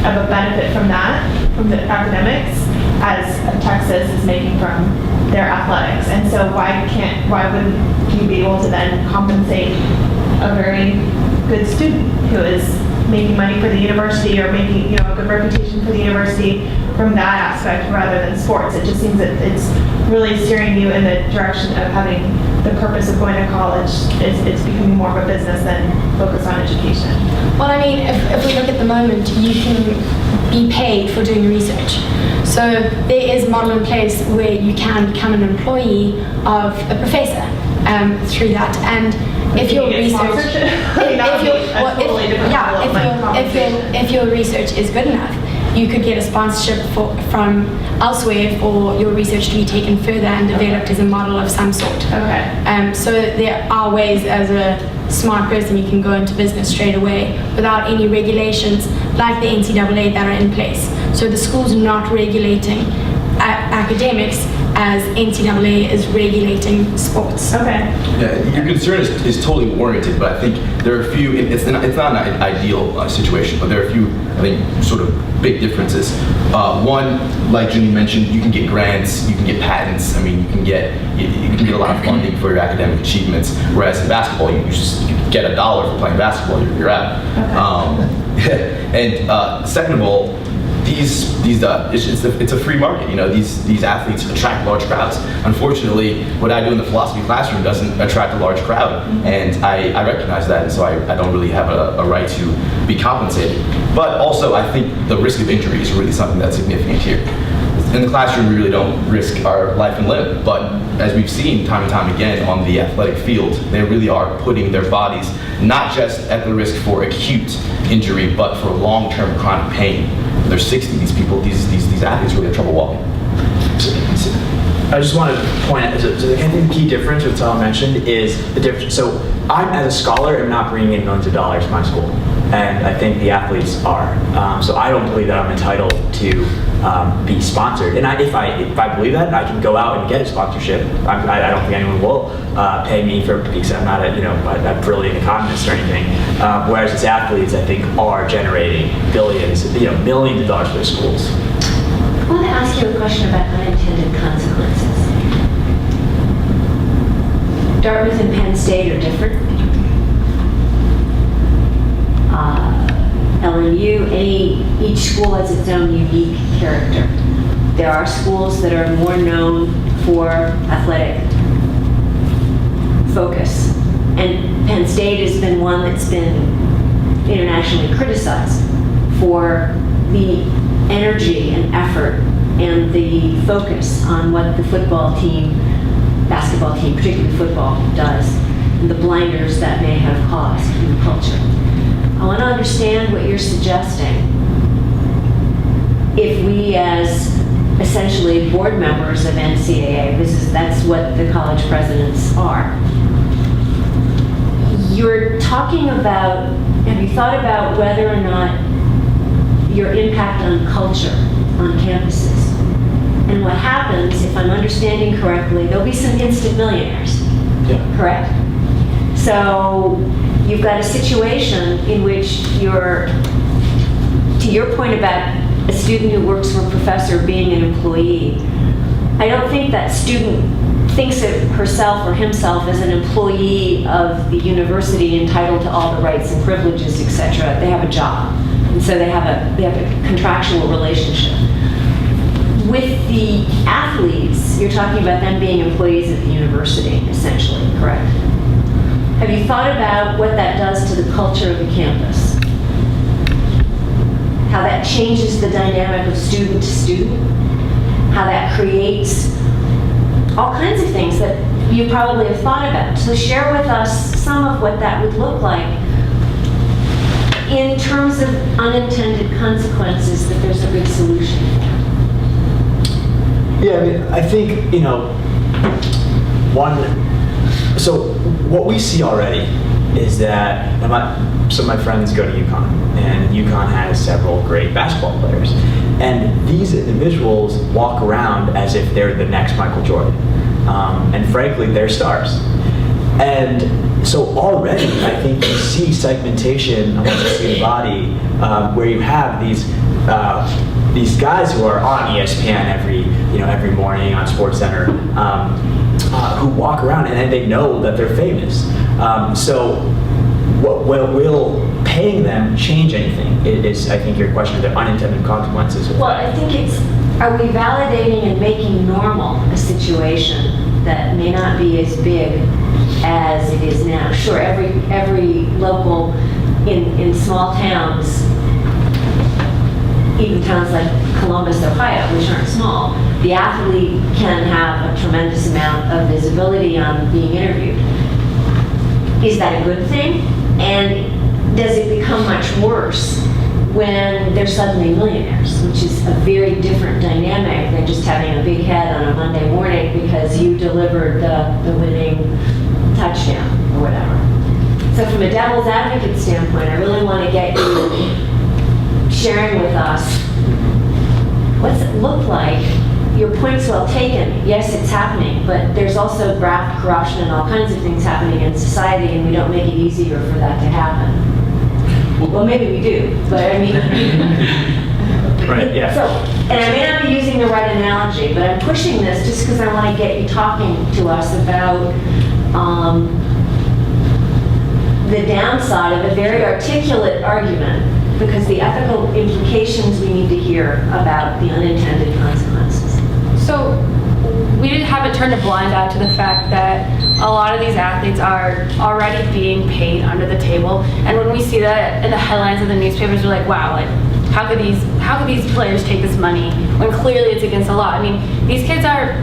of a benefit from that, from the academics, as Texas is making from their athletics. And so why wouldn't you be able to then compensate a very good student who is making money for the university or making a good reputation for the university from that aspect rather than sports? It just seems that it's really steering you in the direction of having the purpose of going to college. It's becoming more of a business than focus on education. Well, I mean, if we look at the moment, you can be paid for doing research. So there is a model in place where you can become an employee of a professor through that. And if your research, if your research is good enough, you could get a sponsorship from elsewhere for your research to be taken further and developed as a model of some sort. Okay. So there are ways, as a smart person, you can go into business straight away without any regulations like the NCAA that are in place. So the school's not regulating academics as NCAA is regulating sports. Okay. Yeah, your concern is totally warranted, but I think there are a few, it's not an ideal situation, but there are a few, I think, sort of big differences. One, like Jimmy mentioned, you can get grants, you can get patents, I mean, you can get a lot of funding for your academic achievements, whereas in basketball, you get $1 for playing basketball, you're out. Okay. And second of all, it's a free market. These athletes attract large crowds. Unfortunately, what I do in the philosophy classroom doesn't attract a large crowd, and I recognize that, and so I don't really have a right to be compensated. But also, I think the risk of injury is really something that's significant here. In the classroom, we really don't risk our life and limb, but as we've seen time and time again on the athletic field, they really are putting their bodies not just at the risk for acute injury, but for long-term chronic pain. They're 60, these athletes really have trouble walking. I just want to point out, I think the key difference, which Tom mentioned, is the difference. So I, as a scholar, am not bringing in millions of dollars to my school, and I think the athletes are. So I don't believe that I'm entitled to be sponsored. And if I believe that, I can go out and get a sponsorship. I don't think anyone will pay me because I'm not a brilliant economist or anything. Whereas its athletes, I think, are generating billions, millions of dollars for their schools. I want to ask you a question about unintended consequences. Dartmouth and Penn State are different. LMU, each school has its own unique character. There are schools that are more known for athletic focus. And Penn State has been one that's been internationally criticized for the energy and effort and the focus on what the football team, basketball team, particularly football, does, and the blinders that may have caused in the culture. I want to understand what you're suggesting. If we, as essentially board members of NCAA, that's what the college presidents are, you're talking about, have you thought about whether or not your impact on culture on campuses? And what happens, if I'm understanding correctly, there'll be some instant millionaires, correct? So you've got a situation in which to your point about a student who works for a professor being an employee, I don't think that student thinks of herself or himself as an employee of the university entitled to all the rights and privileges, etc. They have a job, and so they have a contractual relationship. With the athletes, you're talking about them being employees at the university, essentially, correct? Have you thought about what that does to the culture of the campus? How that changes the dynamic of student to student? How that creates all kinds of things that you probably have thought about. So share with us some of what that would look like in terms of unintended consequences that there's a good solution for. Yeah, I think, so what we see already is that some of my friends go to UConn, and UConn has several great basketball players. And these individuals walk around as if they're the next Michael Jordan. And frankly, they're stars. And so already, I think you see segmentation among the student body where you have these guys who are on ESPN every morning on SportsCenter who walk around and they know that they're famous. So will paying them change anything? Is I think your question of the unintended consequences. Well, I think are we validating and making normal a situation that may not be as big as it is now? Sure, every local in small towns, even towns like Columbus, Ohio, which aren't small, the athlete can have a tremendous amount of visibility on being interviewed. Is that a good thing? And does it become much worse when they're suddenly millionaires, which is a very different dynamic than just having a big head on a Monday morning because you delivered the winning touchdown or whatever. So from a devil's advocate standpoint, I really want to get you sharing with us what's it look like. Your point's well taken. Yes, it's happening, but there's also graft, corruption, and all kinds of things happening in society, and we don't make it easier for that to happen. Well, maybe we do, but I mean... Right, yeah. So, and I may not be using the right analogy, but I'm pushing this just because I want to get you talking to us about the downside of a very articulate argument, because the ethical implications we need to hear about the unintended consequences. So we haven't turned a blind eye to the fact that a lot of these athletes are already being paid under the table, and when we see that in the headlines of the newspapers, we're like, wow, like how could these players take this money when clearly it's against the law? I mean, these kids are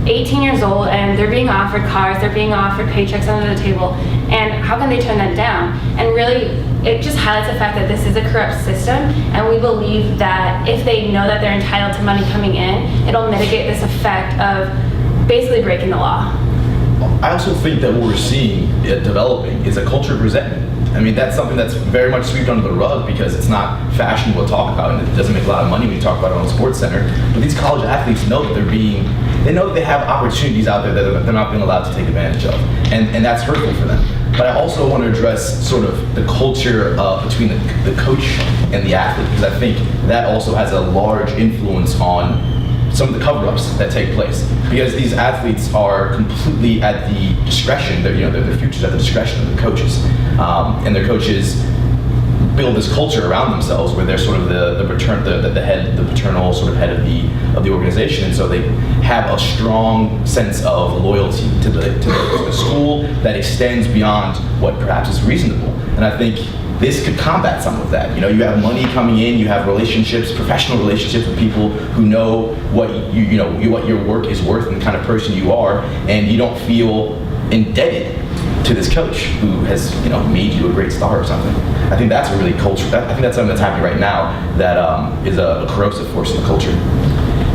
18 years old and they're being offered cars, they're being offered paychecks under the table, and how can they turn that down? And really, it just highlights the fact that this is a corrupt system, and we believe that if they know that they're entitled to money coming in, it'll mitigate this effect of basically breaking the law. I also think that what we're seeing developing is a culture of resentment. I mean, that's something that's very much swept under the rug because it's not fashionable to talk about, and it doesn't make a lot of money when you talk about it on Sports Center. But these college athletes know that they know that they have opportunities out there that they're not being allowed to take advantage of, and that's hurtful for them. But I also want to address sort of the culture between the coach and the athlete, because I think that also has a large influence on some of the cover-ups that take place, because these athletes are completely at the discretion, their future's at the discretion of the coaches, and their coaches build this culture around themselves where they're sort of the paternal sort of head of the organization, and so they have a strong sense of loyalty to the school that extends beyond what perhaps is reasonable. And I think this could combat some of that. You have money coming in, you have relationships, professional relationships with people who know what what your work is worth and the kind of person you are, and you don't feel indebted to this coach who has made you a great star or something. I think that's a really culture. I think that's something that's happening right now that is a corrosive force in the culture.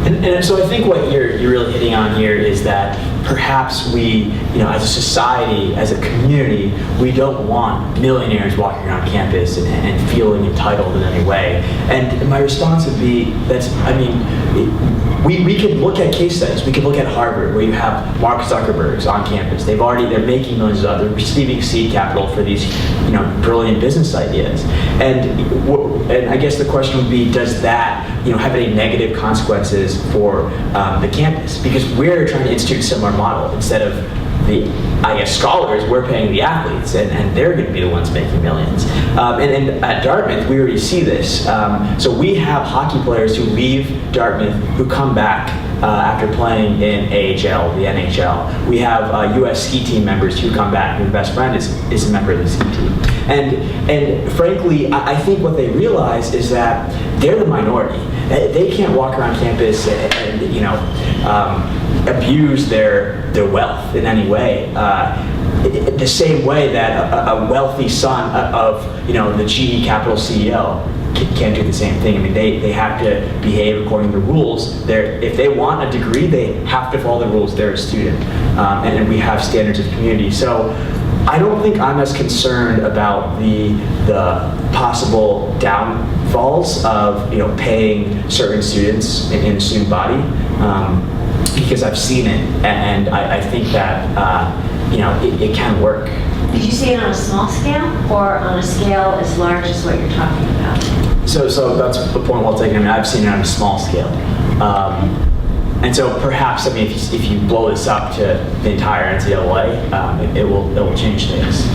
And so I think what you're really hitting on here is that perhaps we, as a society, as a community, we don't want millionaires walking around campus and feeling entitled in any way. And my response would be we could look at case studies. We could look at Harvard, where you have Mark Zuckerberg's on campus. They're making millions of dollars. They're receiving seed capital for these, brilliant business ideas. And I guess the question would be, does that, have any negative consequences for the campus? Because we're trying to institute a similar model. Instead of the, scholars, we're paying the athletes, and they're going to be the ones making millions. And at Dartmouth, we already see this. So we have hockey players who leave Dartmouth who come back after playing in AHL, the NHL. We have U.S. ski team members who come back. Their best friend is a member of the ski team. And frankly, I think what they realize is that they're the minority. They can't walk around campus and abuse their wealth in any way. The same way that a wealthy son of the GE Capital CEO can't do the same thing. I mean, they have to behave according to the rules. If they want a degree, they have to follow the rules. They're a student, and we have standards of community. So I don't think I'm as concerned about the possible downfalls of paying certain students in the student body, because I've seen it, and I think that it can work. Did you see it on a small scale or on a scale as large as what you're talking about? So that's the point well taken. I mean, I've seen it on a small scale. And so perhaps, if you blow this up to the entire NCAA, it will change things.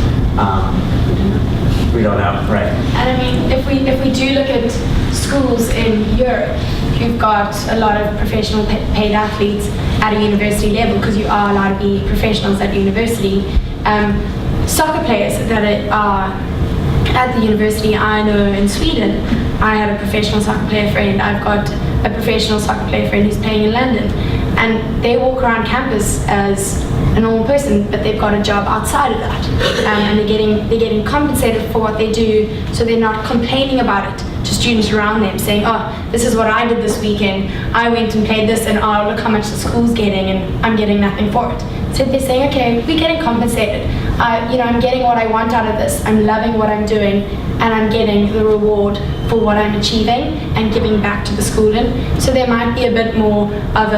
We don't know, right? And if we do look at schools in Europe, you've got a lot of professional paid athletes at a university level, because you are allowed to be professionals at university. Soccer players that are at the university, I know in Sweden, I have a professional soccer player friend. I've got a professional soccer player friend who's playing in London, and they walk around campus as a normal person, but they've got a job outside of that, and they're getting compensated for what they do, so they're not complaining about it to students around them, saying, "Oh, this is what I did this weekend. I went and played this, and oh, look how much the school's getting, and I'm getting nothing for it." So they're saying, "Okay, we're getting compensated. I'm getting what I want out of this. I'm loving what I'm doing, and I'm getting the reward for what I'm achieving and giving back to the schooling." So there might be a bit more of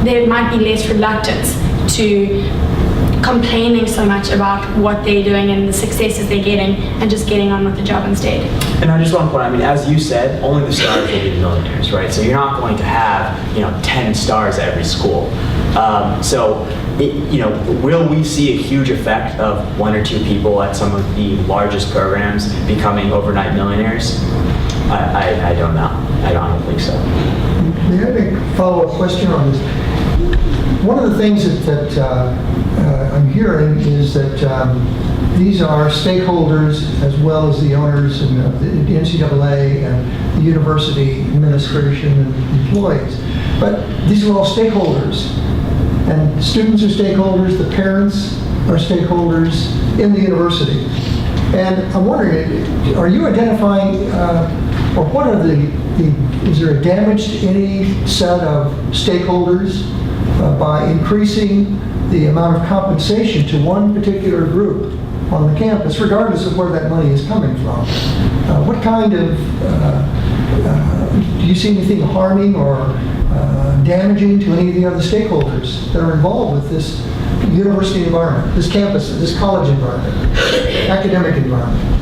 there might be less reluctance to complaining so much about what they're doing and the successes they're getting, and just getting on with the job instead. And I just want to point, as you said, only the stars will be the millionaires, right? So you're not going to have 10 stars at every school. Will we see a huge effect of one or two people at some of the largest programs becoming overnight millionaires? I don't know. I don't think so. May I make a follow-up question on this? One of the things that I'm hearing is that these are stakeholders, as well as the owners and the NCAA and the university administration and employees. But these are all stakeholders. And students are stakeholders, the parents are stakeholders in the university. And I'm wondering, are you identifying, or what are is there a damage to any set of stakeholders by increasing the amount of compensation to one particular group on the campus, regardless of where that money is coming from. What kind of, do you see anything harming or damaging to any of the other stakeholders that are involved with this university environment, this campus, this college environment, academic environment?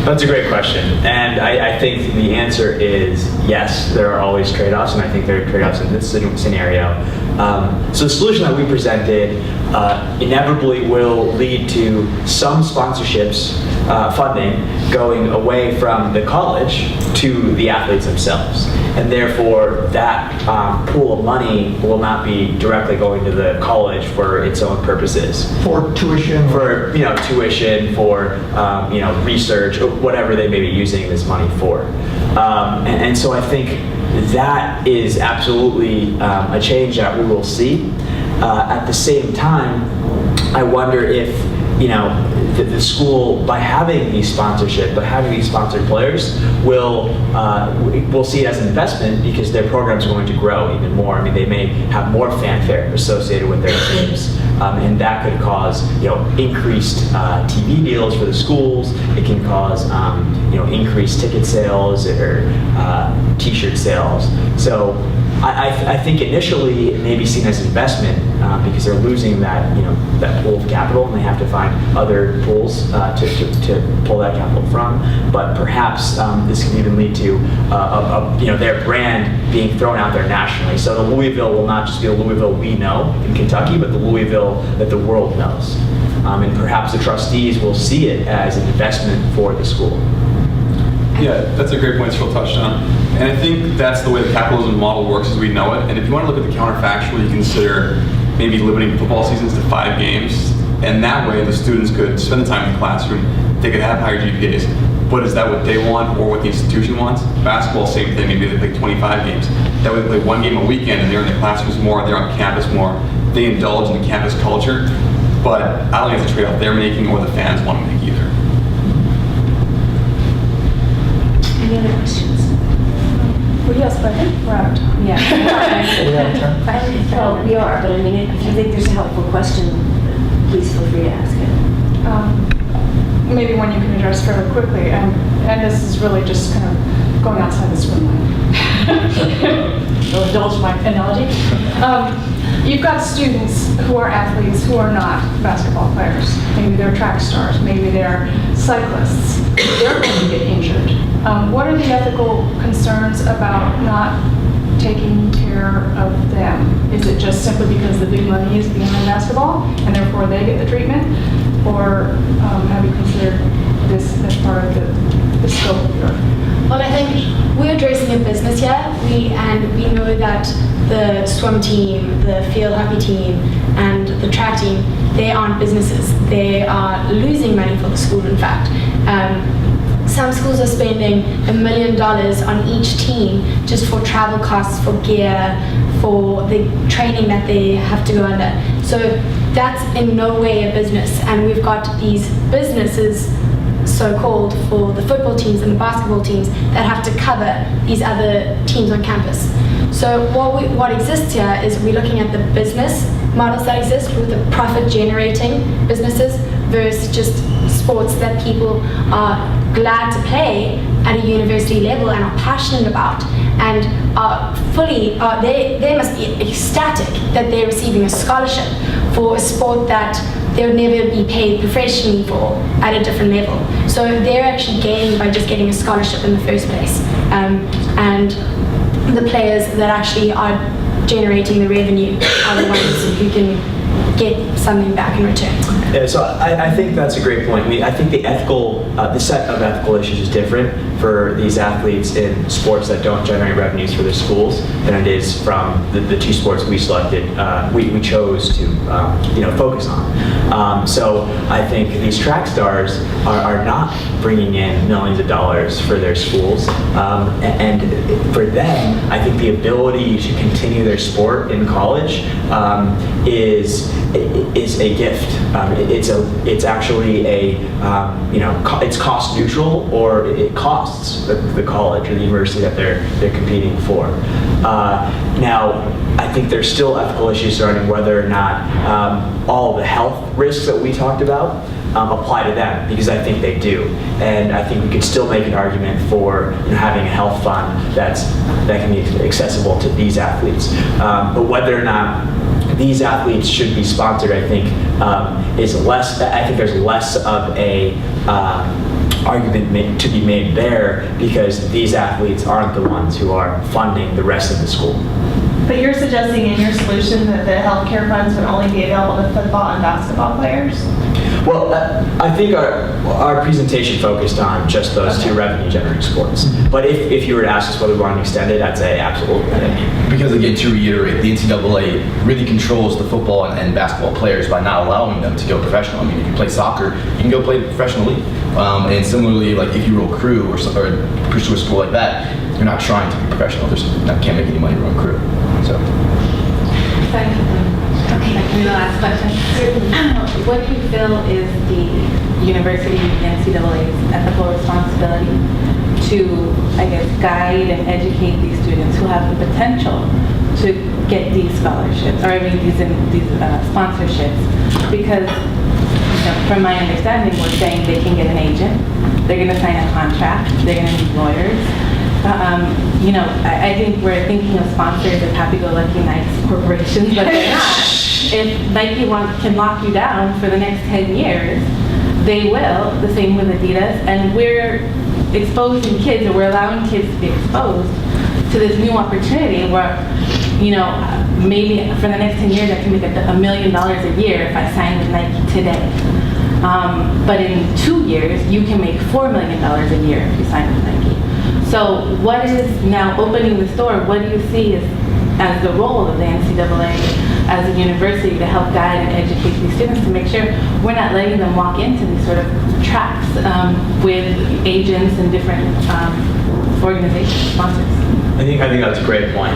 That's a great question, and I think the answer is yes, there are always trade-offs, and I think there are trade-offs in this scenario. So the solution that we presented inevitably will lead to some sponsorships, funding, going away from the college to the athletes themselves. And therefore, that pool of money will not be directly going to the college for its own purposes. For tuition? For tuition, for research, or whatever they may be using this money for. And so I think that is absolutely a change that we will see. At the same time, I wonder if the school, by having these sponsorship, by having these sponsored players, will see it as an investment because their programs are going to grow even more. I mean, they may have more fanfare associated with their teams, and that could cause increased TV deals for the schools. It can cause increased ticket sales or T-shirt sales. So I think initially it may be seen as investment because they're losing that that pool of capital, and they have to find other pools to pull that capital from. But perhaps this can even lead to their brand being thrown out there nationally. So the Louisville will not just be the Louisville we know in Kentucky, but the Louisville that the world knows. And perhaps the trustees will see it as an investment for the school. Yeah, that's a great point Cyril touched on. And I think that's the way the capitalism model works as we know it. And if you want to look at the counterfactual, you consider maybe limiting football seasons to 5 games. And that way the students could spend the time in the classroom. They could have higher GPAs. But is that what they want or what the institution wants? Basketball, same thing. Maybe they play 25 games. That way they play 1 game a weekend and they're in the classrooms more, they're on campus more. They indulge in the campus culture. But I don't think it's a trade-off they're making or the fans want to make either. Any other questions? Well, yes, but I think we're out of time. Yeah. Well, we are, but I mean, if you think there's a helpful question, please feel free to ask it. Maybe one you can address fairly quickly, and this is really just kind of going outside the swim lane. You'll indulge my analogy. You've got students who are athletes who are not basketball players. Maybe they're track stars, maybe they're cyclists. They're going to get injured. What are the ethical concerns about not taking care of them? Is it just simply because the big money is behind basketball and therefore they get the treatment? Or have you considered this as part of the scope of your... Well, I think we're addressing a business here, and we know that the swim team, the field hockey team, and the track team, they aren't businesses. They are losing money for the school, in fact. Some schools are spending $1 million on each team just for travel costs, for gear, for the training that they have to go under. So that's in no way a business. And we've got these businesses, so-called, for the football teams and the basketball teams that have to cover these other teams on campus. So what exists here is we're looking at the business models that exist with the profit-generating businesses versus just sports that people are glad to play at a university level and are passionate about and are fully, they must be ecstatic that they're receiving a scholarship for a sport that they would never be paid professionally for at a different level. So they're actually gaining by just getting a scholarship in the first place. And the players that actually are generating the revenue are the ones who can get something back in return. Yeah, so I think that's a great point. I mean, I think the set of ethical issues is different for these athletes in sports that don't generate revenues for their schools than it is from the 2 sports we selected, we chose to focus on. So I think these track stars are not bringing in millions of dollars for their schools, and for them, I think the ability to continue their sport in college is a gift. it's actually it's cost neutral, or it costs the college or the university that they're competing for. Now, I think there's still ethical issues surrounding whether or not all the health risks that we talked about apply to them, because I think they do. And I think we could still make an argument for having a health fund that can be accessible to these athletes. But whether or not these athletes should be sponsored, I think is less. I think there's less of a argument to be made there, because these athletes aren't the ones who are funding the rest of the school. But you're suggesting in your solution that the healthcare funds would only be available to football and basketball players? Well, I think our presentation focused on just those two revenue-generating sports. But if you were to ask us whether we want to extend it, I'd say absolutely. Because again, to reiterate, the NCAA really controls the football and basketball players by not allowing them to go professional. I mean, if you play soccer, you can go play the professional league. And similarly, like if you roll crew or pursue a sport like that, you're not trying to be professional. Can't make any money rowing crew. So. Okay, the last question. What do you feel is the university NCAA's ethical responsibility to, I guess, guide and educate these students who have the potential to get these scholarships, or I mean these sponsorships? Because from my understanding, we're saying they can get an agent, they're going to sign a contract, they're going to need lawyers. I think we're thinking of sponsors as happy-go-lucky nice corporations, but they're not. If Nike can lock you down for the next 10 years, they will, the same with Adidas, and we're exposing kids, or we're allowing kids to be exposed to this new opportunity where, maybe for the next 10 years I can make $1 million a year if I sign with Nike today. But in 2 years, you can make $4 million a year if you sign with Nike. So what is now opening this door? What do you see as the role of the NCAA as a university to help guide and educate these students to make sure we're not letting them walk into these sort of tracks with agents and different organizations, sponsors? I think that's a great point.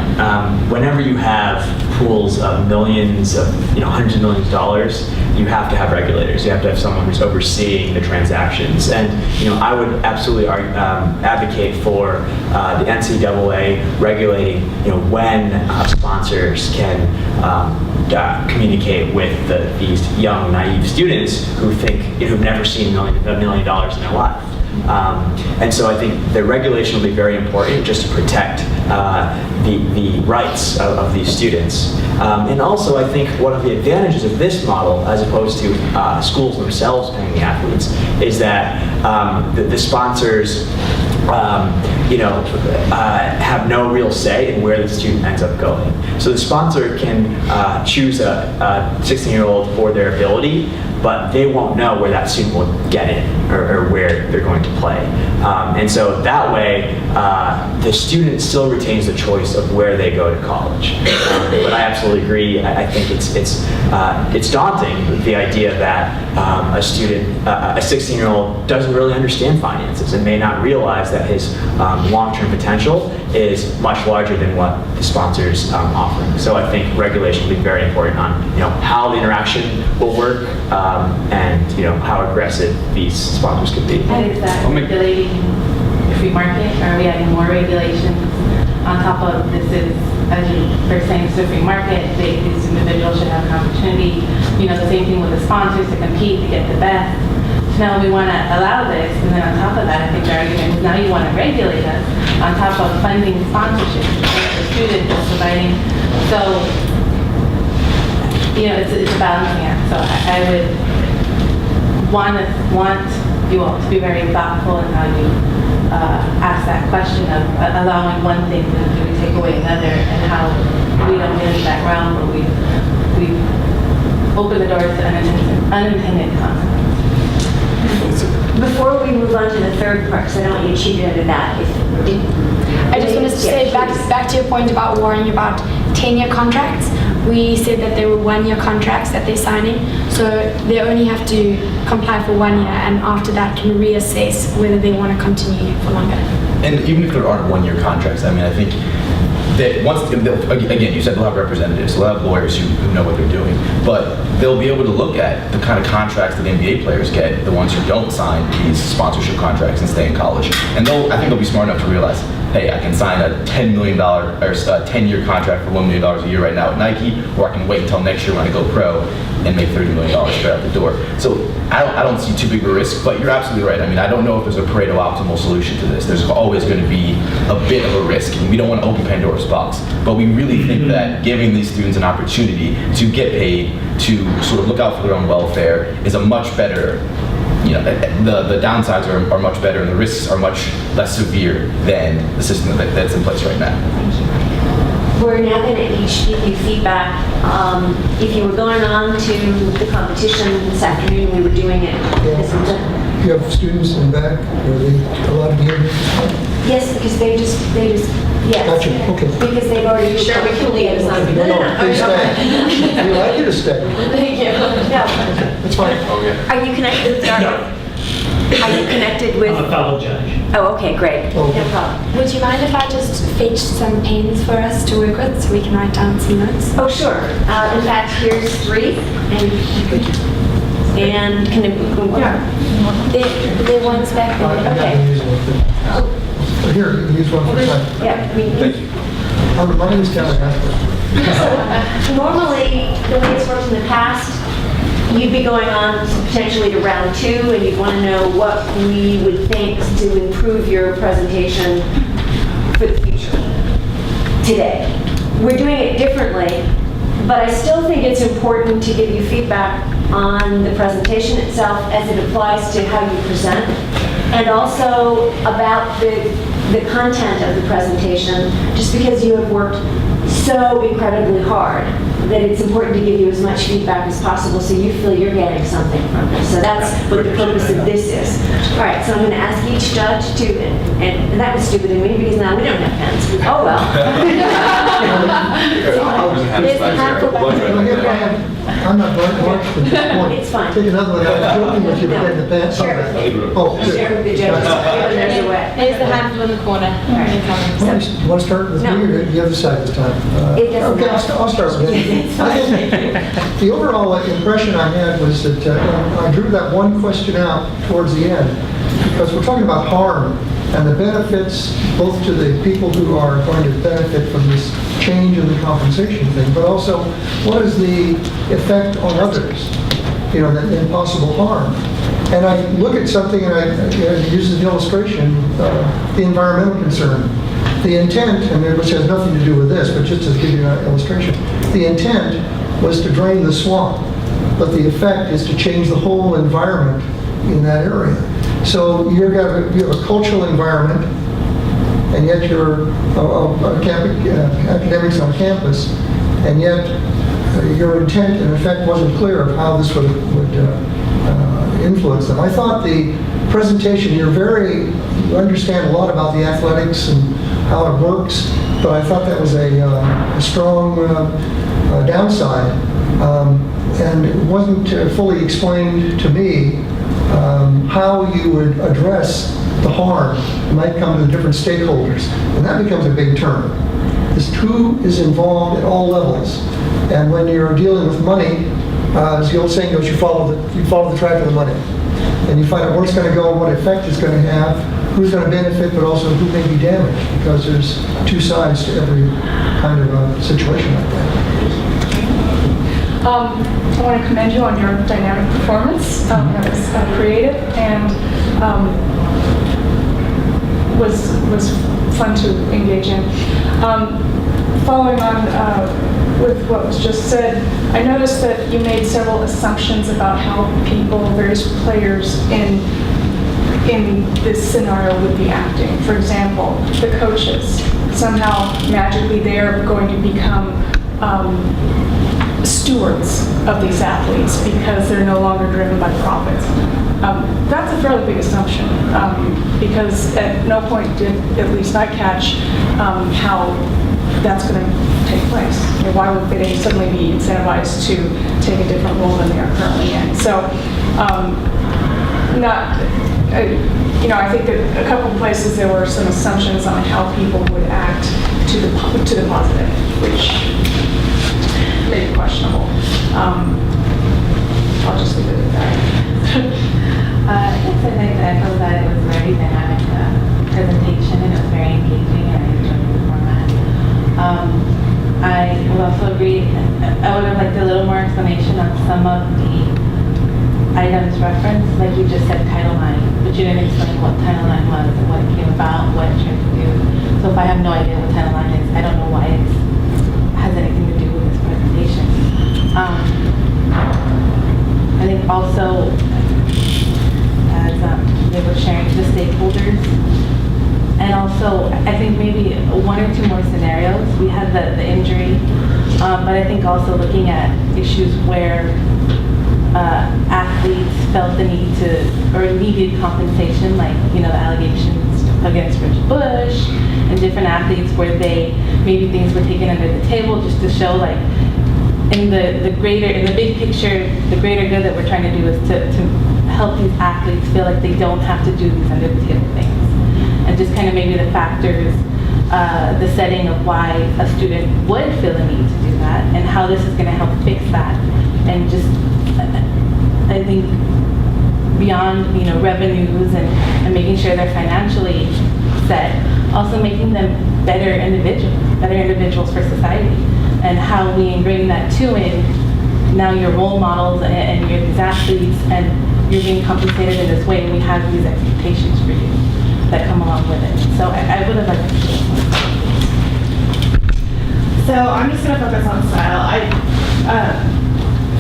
Whenever you have pools of millions of, hundreds of millions of dollars, you have to have regulators. You have to have someone who's overseeing the transactions. And I would absolutely advocate for the NCAA regulating, when sponsors can communicate with these young, naive students who think, who've never seen $1 million in their life. And so I think the regulation will be very important just to protect the rights of these students. And also I think one of the advantages of this model, as opposed to schools themselves paying the athletes, is that the sponsors have no real say in where the student ends up going. So the sponsor can choose a 16-year-old for their ability, but they won't know where that student will get in or where they're going to play. And so that way, the student still retains the choice of where they go to college. But I absolutely agree. I think it's daunting, the idea that a student, a 16-year-old, doesn't really understand finances and may not realize that his long-term potential is much larger than what the sponsor's offering. So I think regulation will be very important on how the interaction will work and how aggressive these sponsors could be. And is that regulating the free market? Are we adding more regulations on top of this? Is, as you were saying, it's a free market. These individuals should have an opportunity. The same thing with the sponsors to compete to get the best. So now we want to allow this, and then on top of that, I think the argument is now you want to regulate us on top of funding sponsorship for students and providing. So it's a balancing act. So I would want you all to be very thoughtful in how you ask that question of allowing one thing and do we take away another, and how we don't get into that realm where we open the doors to unintended consequences. Before we move on to the third part, because I don't want you to cheat into that. I just wanted to say back to your point about worrying about 10-year contracts. We said that they were 1-year contracts that they're signing, so they only have to comply for 1 year, and after that can reassess whether they want to continue for longer. And even if there aren't 1-year contracts, I mean, I think again, you said they'll have representatives, they'll have lawyers who know what they're doing, but they'll be able to look at the kind of contracts that NBA players get, the ones who don't sign these sponsorship contracts and stay in college. And I think they'll be smart enough to realize, hey, I can sign a $10 million or a 10-year contract for $1 million a year right now at Nike, or I can wait until next year when I go pro and make $30 million straight out the door. So I don't see too big a risk, but you're absolutely right. I mean, I don't know if there's a Pareto optimal solution to this. There's always going to be a bit of a risk, and we don't want to open Pandora's box. But we really think that giving these students an opportunity to get paid, to sort of look out for their own welfare, is a much better, the downsides are much better and the risks are much less severe than the system that's in place right now. We're now going to each give you feedback. If you were going on to the competition this afternoon, we were doing it. You have students in the back, are they allowed to hear? Yes, because they just, yes. Gotcha, okay. Because they've already. Sure, we can leave. No, please stay. We'd like you to stay. Thank you. No. That's fine. Are you connected with Dartmouth? Are you connected with? I'm a fellow judge. Oh, okay, great. Oh. No problem. Would you mind if I just fetch some pens for us to work with so we can write down some notes? Oh, sure. In fact, here's 3. And can it go? The ones back there. I'm not Okay. gonna use one, but- Here, you can use one for time. Yeah. Thank you. My name is Kevin Haskell. Normally, the way it's worked in the past, you'd be going on potentially to round 2, and you'd want to know what we would think to improve your presentation for the future today. We're doing it differently, but I still think it's important to give you feedback on the presentation itself as it applies to how you present, and also about the content of the presentation, just because you have worked so incredibly hard that it's important to give you as much feedback as possible so you feel you're getting something from this. So that's what the purpose of this is. All right, so I'm going to ask each judge to, and that was stupid of me because now we don't have pens. Oh, well. There's the handful back there. I'm not going to watch from this point. It's fine. Take another one. I was joking with you getting the pants on. Sure. Oh, good. Share with the judges. There's a way. There's the handful in the corner. All right. You want to start with No. me or the other side this time? It doesn't Okay, matter. I'll start with you. I think the overall impression I had was that I drew that one question out towards the end because we're talking about harm and the benefits both to the people who are going to benefit from this change in the compensation thing, but also what is the effect on others, the possible harm. And I look at something and I use as an illustration the environmental concern. The intent, which has nothing to do with this, but just to give you an illustration, the intent was to drain the swamp, but the effect is to change the whole environment in that area. So you have a cultural environment, and yet you're academics on campus, and yet your intent and effect wasn't clear of how this would influence them. I thought the presentation, you understand a lot about the athletics and how it works, but I thought that was a strong downside. And it wasn't fully explained to me how you would address the harm that might come to the different stakeholders. And that becomes a big term. This who is involved at all levels. And when you're dealing with money, as the old saying goes, you follow the track of the money. And you find out where it's going to go, what effect it's going to have, who's going to benefit, but also who may be damaged, because there's 2 sides to every kind of a situation like that. I want to commend you on your dynamic performance. That was creative and was fun to engage in. Following on with what was just said, I noticed that you made several assumptions about how various players in this scenario would be acting. For example, the coaches. Somehow, magically, they're going to become stewards of these athletes because they're no longer driven by profits. That's a fairly big assumption because at no point did at least I catch how that's going to take place. Why would they suddenly be incentivized to take a different role than they are currently in? So, I think that a couple of places there were some assumptions on how people would act to the positive, which may be questionable. I'll just leave it at that. Yes, I'd like to echo that it was a very dynamic presentation and it was very engaging and I enjoyed the format. I would also agree, I would have liked a little more explanation on some of the items referenced, like you just said Title IX, but you didn't explain what Title IX was and what it came about, what it tried to do. So if I have no idea what Title IX is, I don't know why it has anything to do with this presentation. I think also, as they were sharing the stakeholders, and also I think maybe one or two more scenarios. We had the injury, but I think also looking at issues where athletes felt the need to, or needed compensation, like, the allegations against Rich Bush and different athletes where maybe things were taken under the table just to show, like, in the big picture, the greater good that we're trying to do is to help these athletes feel like they don't have to do these under the table things. And just kind of maybe the factors, the setting of why a student would feel the need to do that and how this is going to help fix that. And just, I think, beyond, revenues and making sure they're financially set, also making them better individuals for society. And how we ingrain that too in now your role models and you're these athletes and you're being compensated in this way and we have these expectations for you that come along with it. So I would have liked to see it. So I'm just going to focus on style.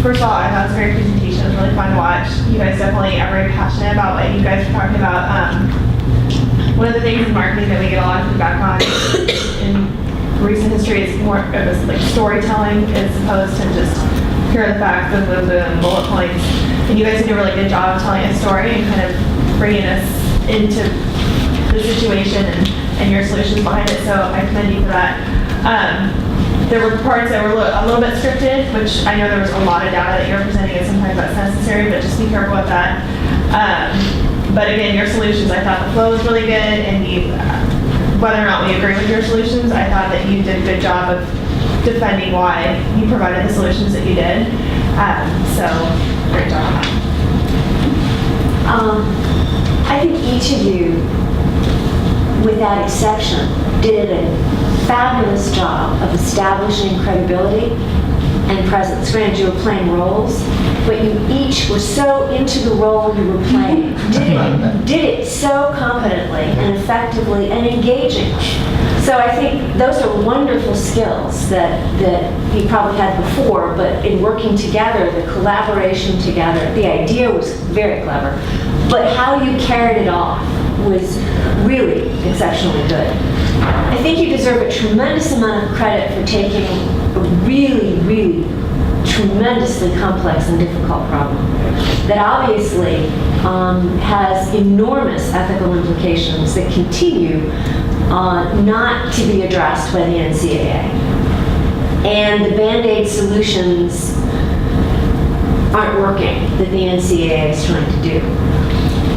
First of all, I thought it was a great presentation. It was really fun to watch. You guys definitely are very passionate about what you guys were talking about. One of the things in marketing that we get a lot of feedback on in recent history is more of this like storytelling as opposed to just here are the facts and bullet points. And you guys did a really good job of telling a story and kind of bringing us into the situation and your solutions behind it. So I commend you for that. There were parts that were a little bit scripted, which I know there was a lot of data that you're presenting and sometimes that's necessary, but just be careful with that. But again, your solutions, I thought the flow was really good, and whether or not we agree with your solutions, I thought that you did a good job of defending why you provided the solutions that you did. So, great job on that. I think each of you, without exception, did a fabulous job of establishing credibility and presence. Granted, you were playing roles, but you each were so into the role you were playing. Did it so competently and effectively and engagingly. So I think those are wonderful skills that you probably had before, but in working together, the collaboration together, the idea was very clever, but how you carried it off was really exceptionally good. I think you deserve a tremendous amount of credit for taking a really, really tremendously complex and difficult problem that obviously has enormous ethical implications that continue not to be addressed by the NCAA. And the Band-Aid solutions aren't working that the NCAA is trying to do.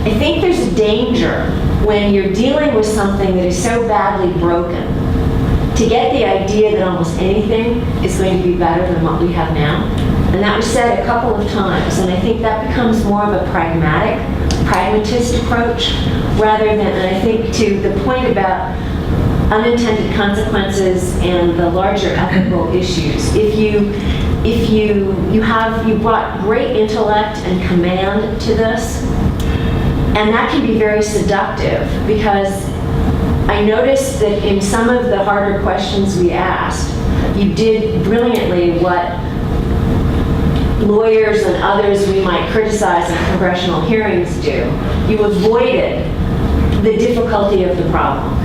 I think there's a danger when you're dealing with something that is so badly broken to get the idea that almost anything is going to be better than what we have now. And that was said a couple of times, and I think that becomes more of a pragmatist approach rather than, and I think to the point about unintended consequences and the larger ethical issues. If you brought great intellect and command to this, and that can be very seductive because I noticed that in some of the harder questions we asked, you did brilliantly what lawyers and others we might criticize in congressional hearings do. You avoided the difficulty of the problem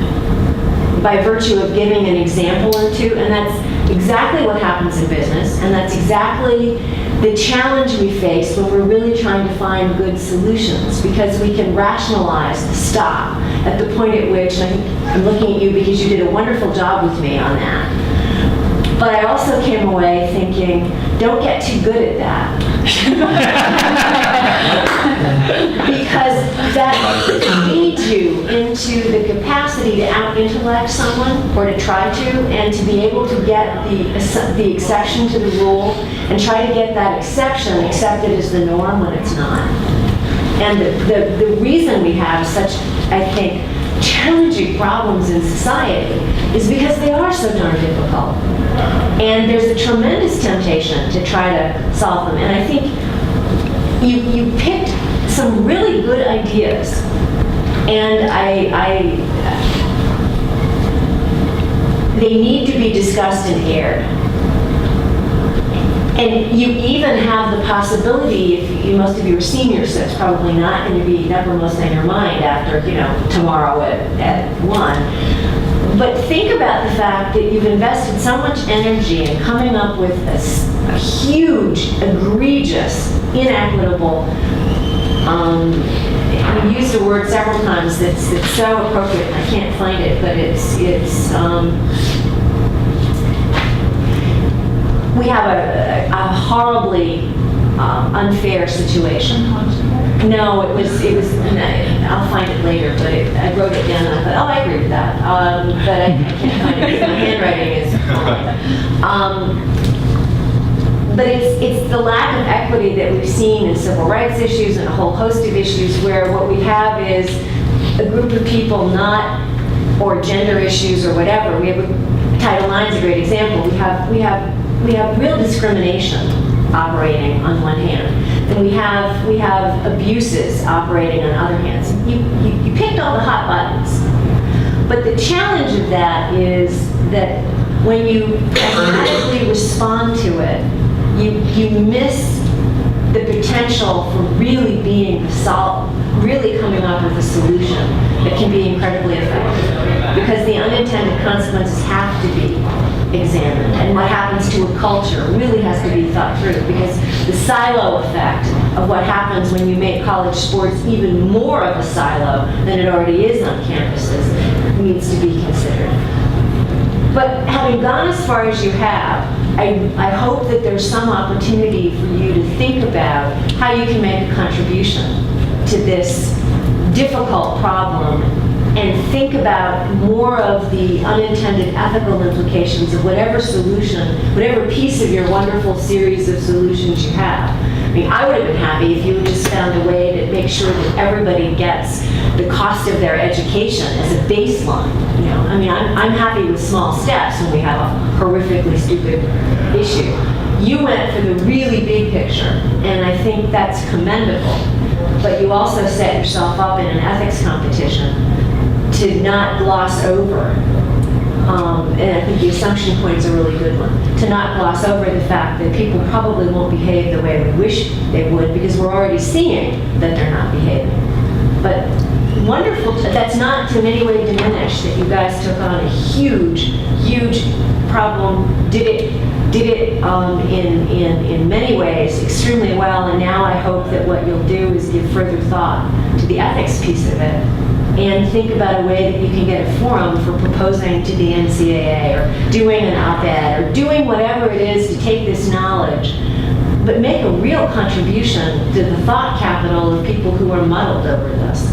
by virtue of giving an example or two, and that's exactly what happens in business, and that's exactly the challenge we face when we're really trying to find good solutions, because we can rationalize the stop at the point at which, and I think I'm looking at you because you did a wonderful job with me on that, But I also came away thinking, don't get too good at that. Because that leads you into the capacity to out-intellect someone, or to try to, and to be able to get the exception to the rule, and try to get that exception accepted as the norm when it's not. And the reason we have such, I think, challenging problems in society is because they are so darn difficult. And there's a tremendous temptation to try to solve them. And I think you picked some really good ideas. And they need to be discussed and aired. And you even have the possibility, if most of you are seniors, so it's probably not going to be uppermost in your mind after, tomorrow at 1. But think about the fact that you've invested so much energy in coming up with a huge, egregious, inequitable, you used the word several times that's so appropriate, I can't find it, but it's we have a horribly unfair situation. No, it was. I'll find it later, but I wrote it down and I thought, oh, I agree with that. But I can't find it because my handwriting is but it's the lack of equity that we've seen in civil rights issues and a whole host of issues where what we have is a group of people or gender issues or whatever. We have Title IX is a great example. We have real discrimination operating on one hand, and we have abuses operating on other hands. You picked all the hot buttons, but the challenge of that is that when you pragmatically respond to it, you miss the potential for really really coming up with a solution that can be incredibly effective, because the unintended consequences have to be examined, and what happens to a culture really has to be thought through, because the silo effect of what happens when you make college sports even more of a silo than it already is on campuses needs to be considered. But having gone as far as you have, I hope that there's some opportunity for you to think about how you can make a contribution to this difficult problem, and think about more of the unintended ethical implications of whatever solution, whatever piece of your wonderful series of solutions you have. I mean, I would have been happy if you had just found a way to make sure that everybody gets the cost of their education as a baseline. I mean, I'm happy with small steps when we have a horrifically stupid issue. You went for the really big picture, and I think that's commendable. But you also set yourself up in an ethics competition to not gloss over, and I think the assumption point is a really good one, to not gloss over the fact that people probably won't behave the way we wish they would, because we're already seeing that they're not behaving. But wonderful, that's not to in any way diminish that you guys took on a huge, huge problem, did it in many ways extremely well, and now I hope that what you'll do is give further thought to the ethics piece of it, and think about a way that you can get a forum for proposing to the NCAA, or doing an op-ed, or doing whatever it is to take this knowledge, but make a real contribution to the thought capital of people who are muddled over this.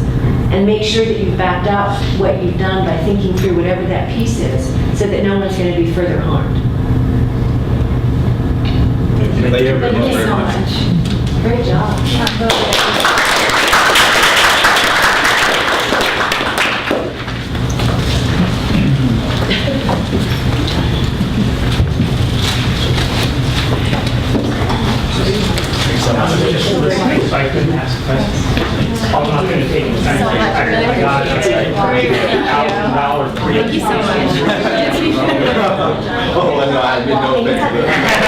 And make sure that you've backed up what you've done by thinking through whatever that piece is, so that no one's going to be further harmed. Thank you Thank you so much. Great job. If I couldn't ask questions, I'm not going to take the time. I got it. $1,000 free. Thank you so much. Oh, no, I didn't know.